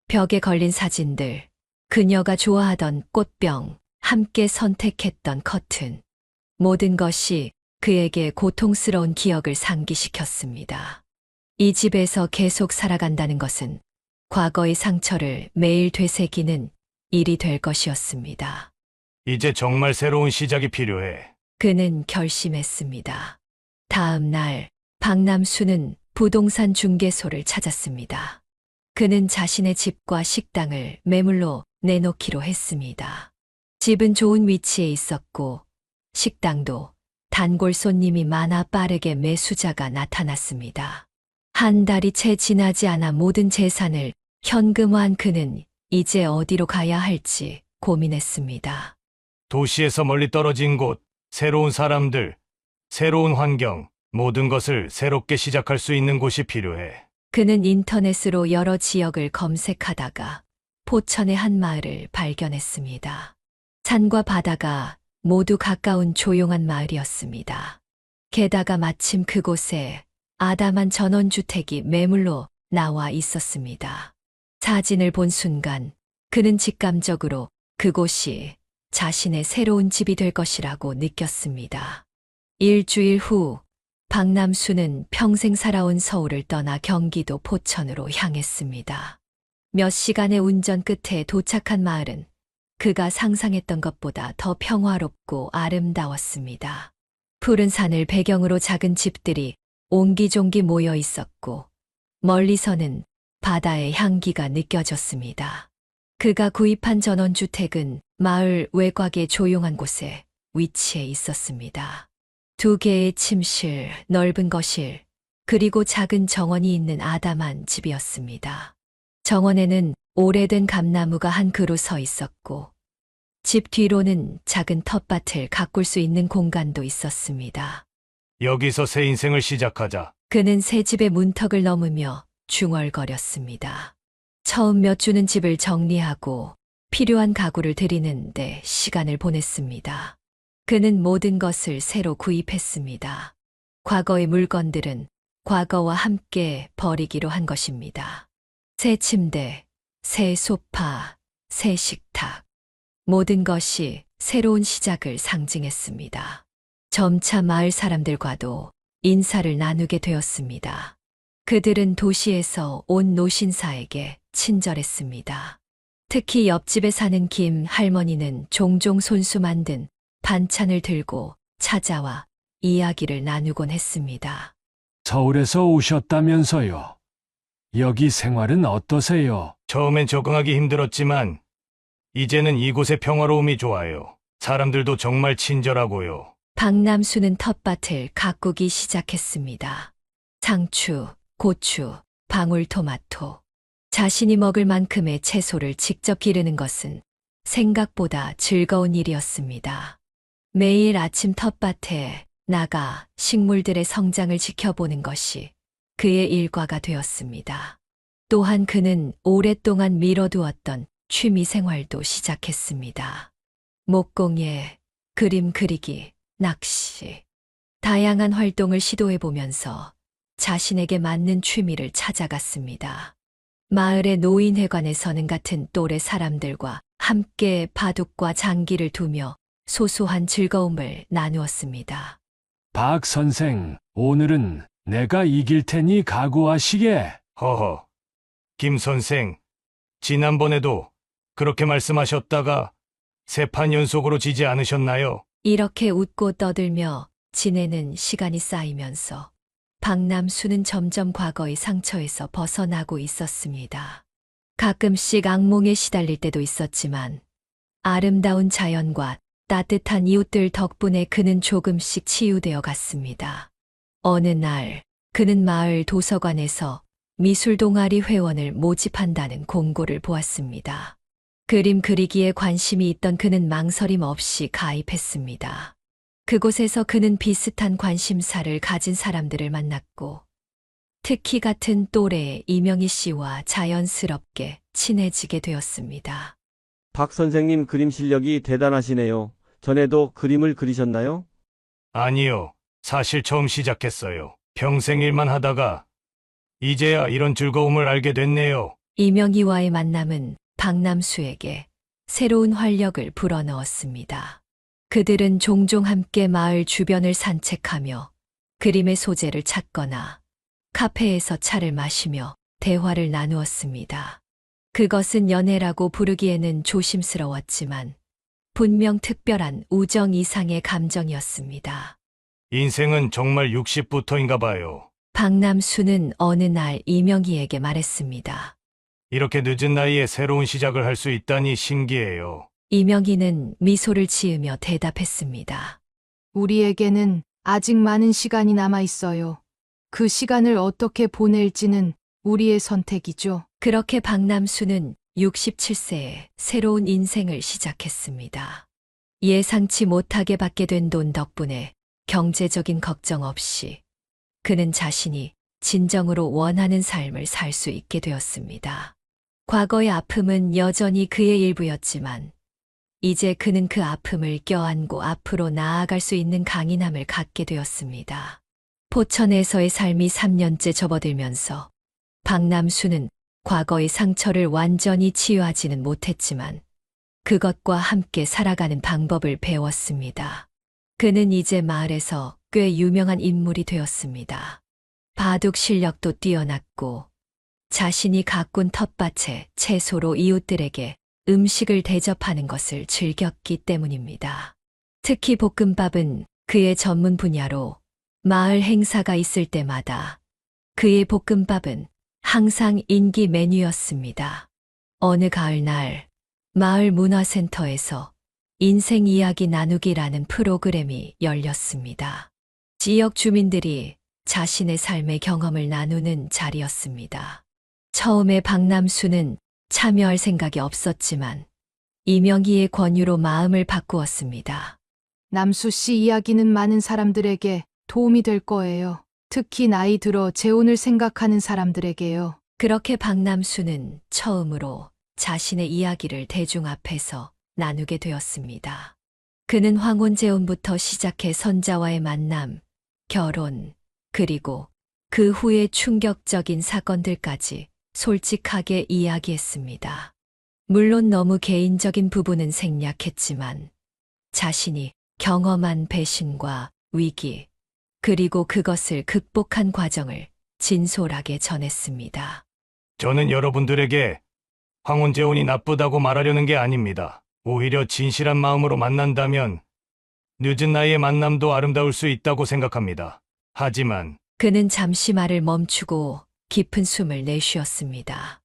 벽에 걸린 사진들, 그녀가 좋아하던 꽃병, 함께 선택했던 커튼. 모든 것이 그에게 고통스러운 기억을 상기시켰습니다. 이 집에서 계속 살아간다는 것은 과거의 상처를 매일 되새기는 일이 될 것이었습니다.
이제 정말 새로운 시작이 필요해.
그는 결심했습니다. 다음 날, 박남수는 부동산 중개소를 찾았습니다. 그는 자신의 집과 식당을 매물로 내놓기로 했습니다. 집은 좋은 위치에 있었고, 식당도 단골 손님이 많아 빠르게 매수자가 나타났습니다. 한 달이 채 지나지 않아 모든 재산을 현금화한 그는 이제 어디로 가야 할지 고민했습니다.
도시에서 멀리 떨어진 곳, 새로운 사람들, 새로운 환경, 모든 것을 새롭게 시작할 수 있는 곳이 필요해.
그는 인터넷으로 여러 지역을 검색하다가 포천의 한 마을을 발견했습니다. 산과 바다가 모두 가까운 조용한 마을이었습니다. 게다가 마침 그곳에 아담한 전원주택이 매물로 나와 있었습니다. 사진을 본 순간 그는 직감적으로 그곳이 자신의 새로운 집이 될 것이라고 느꼈습니다. 일주일 후 박남수는 평생 살아온 서울을 떠나 경기도 포천으로 향했습니다. 몇 시간의 운전 끝에 도착한 마을은 그가 상상했던 것보다 더 평화롭고 아름다웠습니다. 푸른 산을 배경으로 작은 집들이 옹기종기 모여 있었고, 멀리서는 바다의 향기가 느껴졌습니다. 그가 구입한 전원주택은 마을 외곽의 조용한 곳에 위치해 있었습니다. 2개의 침실, 넓은 거실, 그리고 작은 정원이 있는 아담한 집이었습니다. 정원에는 오래된 감나무가 한 그루 서 있었고, 집 뒤로는 작은 텃밭을 가꿀 수 있는 공간도 있었습니다.
여기서 새 인생을 시작하자.
그는 새 집의 문턱을 넘으며 중얼거렸습니다. 처음 몇 주는 집을 정리하고 필요한 가구를 들이는데 시간을 보냈습니다. 그는 모든 것을 새로 구입했습니다. 과거의 물건들은 과거와 함께 버리기로 한 것입니다. 새 침대, 새 소파, 새 식탁. 모든 것이 새로운 시작을 상징했습니다. 점차 마을 사람들과도 인사를 나누게 되었습니다. 그들은 도시에서 온 노신사에게 친절했습니다. 특히 옆집에 사는 김 할머니는 종종 손수 만든 반찬을 들고 찾아와 이야기를 나누곤 했습니다.
서울에서 오셨다면서요. 여기 생활은 어떠세요?
처음엔 적응하기 힘들었지만 이제는 이곳의 평화로움이 좋아요. 사람들도 정말 친절하고요.
박남수는 텃밭을 가꾸기 시작했습니다. 상추, 고추, 방울토마토. 자신이 먹을 만큼의 채소를 직접 기르는 것은 생각보다 즐거운 일이었습니다. 매일 아침 텃밭에 나가 식물들의 성장을 지켜보는 것이 그의 일과가 되었습니다. 또한 그는 오랫동안 미뤄두었던 취미 생활도 시작했습니다. 목공예, 그림 그리기, 낚시. 다양한 활동을 시도해보면서 자신에게 맞는 취미를 찾아갔습니다. 마을의 노인회관에서는 같은 또래 사람들과 함께 바둑과 장기를 두며 소소한 즐거움을 나누었습니다.
박 선생, 오늘은 내가 이길 테니 각오하시게.
허허. 김 선생, 지난번에도 그렇게 말씀하셨다가 세 판 연속으로 지지 않으셨나요?
이렇게 웃고 떠들며 지내는 시간이 쌓이면서 박남수는 점점 과거의 상처에서 벗어나고 있었습니다. 가끔씩 악몽에 시달릴 때도 있었지만 아름다운 자연과 따뜻한 이웃들 덕분에 그는 조금씩 치유되어 갔습니다. 어느 날 그는 마을 도서관에서 미술 동아리 회원을 모집한다는 공고를 보았습니다. 그림 그리기에 관심이 있던 그는 망설임 없이 가입했습니다. 그곳에서 그는 비슷한 관심사를 가진 사람들을 만났고, 특히 같은 또래의 이명희 씨와 자연스럽게 친해지게 되었습니다.
박 선생님 그림 실력이 대단하시네요. 전에도 그림을 그리셨나요?
아니요. 사실 처음 시작했어요. 평생 일만 하다가 이제야 이런 즐거움을 알게 됐네요.
이명희와의 만남은 박남수에게 새로운 활력을 불어넣었습니다. 그들은 종종 함께 마을 주변을 산책하며 그림의 소재를 찾거나 카페에서 차를 마시며 대화를 나누었습니다. 그것은 연애라고 부르기에는 조심스러웠지만 분명 특별한 우정 이상의 감정이었습니다.
인생은 정말 60부터인가 봐요.
박남수는 어느 날 이명희에게 말했습니다.
이렇게 늦은 나이에 새로운 시작을 할 수 있다니 신기해요.
이명희는 미소를 지으며 대답했습니다.
우리에게는 아직 많은 시간이 남아 있어요. 그 시간을 어떻게 보낼지는 우리의 선택이죠.
그렇게 박남수는 67세에 새로운 인생을 시작했습니다. 예상치 못하게 받게 된 돈 덕분에 경제적인 걱정 없이 그는 자신이 진정으로 원하는 삶을 살 수 있게 되었습니다. 과거의 아픔은 여전히 그의 일부였지만 이제 그는 그 아픔을 껴안고 앞으로 나아갈 수 있는 강인함을 갖게 되었습니다. 포천에서의 삶이 3년째 접어들면서 박남수는 과거의 상처를 완전히 치유하지는 못했지만 그것과 함께 살아가는 방법을 배웠습니다. 그는 이제 마을에서 꽤 유명한 인물이 되었습니다. 바둑 실력도 뛰어났고 자신이 가꾼 텃밭에 채소로 이웃들에게 음식을 대접하는 것을 즐겼기 때문입니다. 특히 볶음밥은 그의 전문 분야로 마을 행사가 있을 때마다 그의 볶음밥은 항상 인기 메뉴였습니다. 어느 가을날 마을 문화센터에서 인생 이야기 나누기라는 프로그램이 열렸습니다. 지역 주민들이 자신의 삶의 경험을 나누는 자리였습니다. 처음에 박남수는 참여할 생각이 없었지만 이명희의 권유로 마음을 바꾸었습니다.
남수 씨 이야기는 많은 사람들에게 도움이 될 거예요. 특히 나이 들어 재혼을 생각하는 사람들에게요.
그렇게 박남수는 처음으로 자신의 이야기를 대중 앞에서 나누게 되었습니다. 그는 황혼재혼부터 시작해 선자와의 만남, 결혼, 그리고 그 후의 충격적인 사건들까지 솔직하게 이야기했습니다. 물론 너무 개인적인 부분은 생략했지만 자신이 경험한 배신과 위기, 그리고 그것을 극복한 과정을 진솔하게 전했습니다.
저는 여러분들에게 황혼재혼이 나쁘다고 말하려는 게 아닙니다. 오히려 진실한 마음으로 만난다면 늦은 나이의 만남도 아름다울 수 있다고 생각합니다. 하지만
그는 잠시 말을 멈추고 깊은 숨을 내쉬었습니다.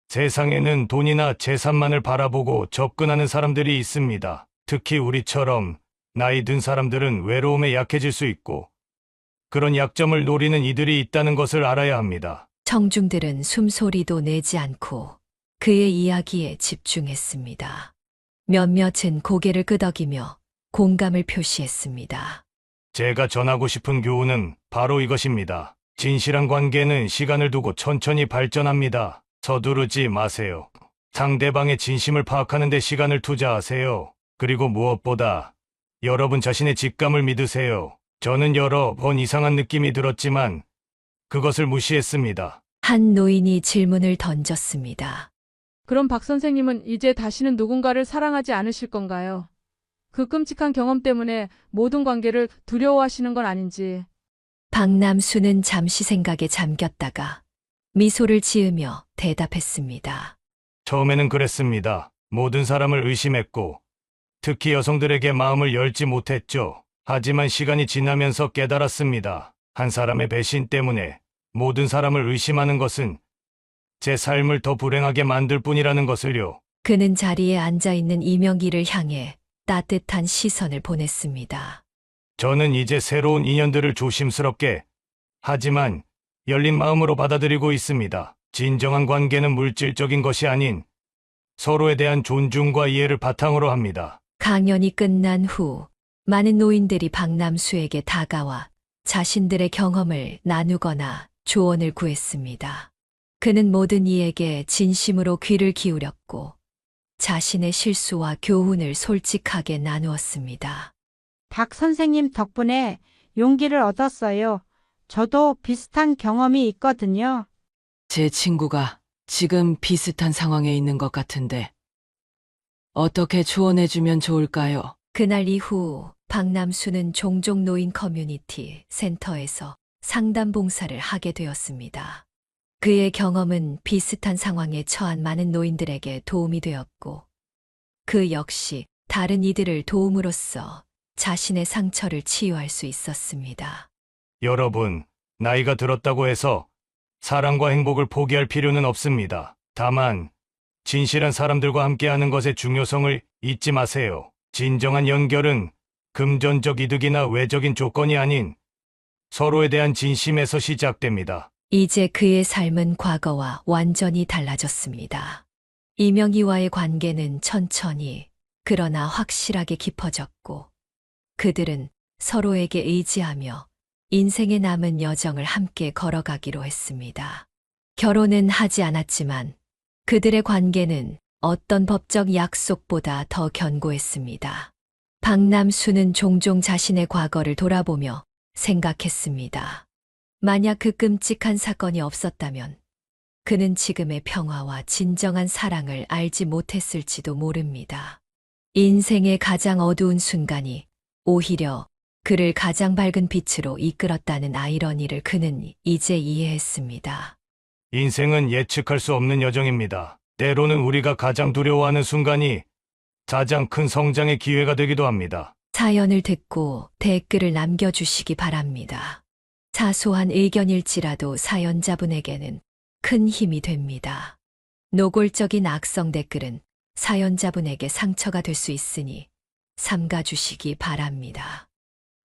세상에는 돈이나 재산만을 바라보고 접근하는 사람들이 있습니다. 특히 우리처럼 나이 든 사람들은 외로움에 약해질 수 있고 그런 약점을 노리는 이들이 있다는 것을 알아야 합니다.
청중들은 숨소리도 내지 않고 그의 이야기에 집중했습니다. 몇몇은 고개를 끄덕이며 공감을 표시했습니다.
제가 전하고 싶은 교훈은 바로 이것입니다. 진실한 관계는 시간을 두고 천천히 발전합니다. 서두르지 마세요. 상대방의 진심을 파악하는 데 시간을 투자하세요. 그리고 무엇보다 여러분 자신의 직감을 믿으세요. 저는 여러 번 이상한 느낌이 들었지만 그것을 무시했습니다.
한 노인이 질문을 던졌습니다.
그럼 박 선생님은 이제 다시는 누군가를 사랑하지 않으실 건가요? 그 끔찍한 경험 때문에 모든 관계를 두려워하시는 건 아닌지.
박남수는 잠시 생각에 잠겼다가 미소를 지으며 대답했습니다.
처음에는 그랬습니다. 모든 사람을 의심했고 특히 여성들에게 마음을 열지 못했죠. 하지만 시간이 지나면서 깨달았습니다. 한 사람의 배신 때문에 모든 사람을 의심하는 것은 제 삶을 더 불행하게 만들 뿐이라는 것을요.
그는 자리에 앉아있는 이명기를 향해 따뜻한 시선을 보냈습니다.
저는 이제 새로운 인연들을 조심스럽게 하지만 열린 마음으로 받아들이고 있습니다. 진정한 관계는 물질적인 것이 아닌 서로에 대한 존중과 이해를 바탕으로 합니다.
강연이 끝난 후 많은 노인들이 박남수에게 다가와 자신들의 경험을 나누거나 조언을 구했습니다. 그는 모든 이에게 진심으로 귀를 기울였고 자신의 실수와 교훈을 솔직하게 나누었습니다.
박 선생님 덕분에 용기를 얻었어요. 저도 비슷한 경험이 있거든요.
제 친구가 지금 비슷한 상황에 있는 것 같은데 어떻게 조언해주면 좋을까요?
그날 이후 박남수는 종종 노인 커뮤니티 센터에서 상담 봉사를 하게 되었습니다. 그의 경험은 비슷한 상황에 처한 많은 노인들에게 도움이 되었고 그 역시 다른 이들을 도움으로써 자신의 상처를 치유할 수 있었습니다.
여러분, 나이가 들었다고 해서 사랑과 행복을 포기할 필요는 없습니다. 다만 진실한 사람들과 함께하는 것의 중요성을 잊지 마세요. 진정한 연결은 금전적 이득이나 외적인 조건이 아닌 서로에 대한 진심에서 시작됩니다.
이제 그의 삶은 과거와 완전히 달라졌습니다. 이명희와의 관계는 천천히 그러나 확실하게 깊어졌고 그들은 서로에게 의지하며 인생의 남은 여정을 함께 걸어가기로 했습니다. 결혼은 하지 않았지만 그들의 관계는 어떤 법적 약속보다 더 견고했습니다. 박남수는 종종 자신의 과거를 돌아보며 생각했습니다. 만약 그 끔찍한 사건이 없었다면 그는 지금의 평화와 진정한 사랑을 알지 못했을지도 모릅니다. 인생의 가장 어두운 순간이 오히려 그를 가장 밝은 빛으로 이끌었다는 아이러니를 그는 이제 이해했습니다.
인생은 예측할 수 없는 여정입니다. 때로는 우리가 가장 두려워하는 순간이 가장 큰 성장의 기회가 되기도 합니다.
사연을 듣고 댓글을 남겨주시기 바랍니다. 사소한 의견일지라도 사연자분에게는 큰 힘이 됩니다. 노골적인 악성 댓글은 사연자분에게 상처가 될 수 있으니 삼가주시기 바랍니다.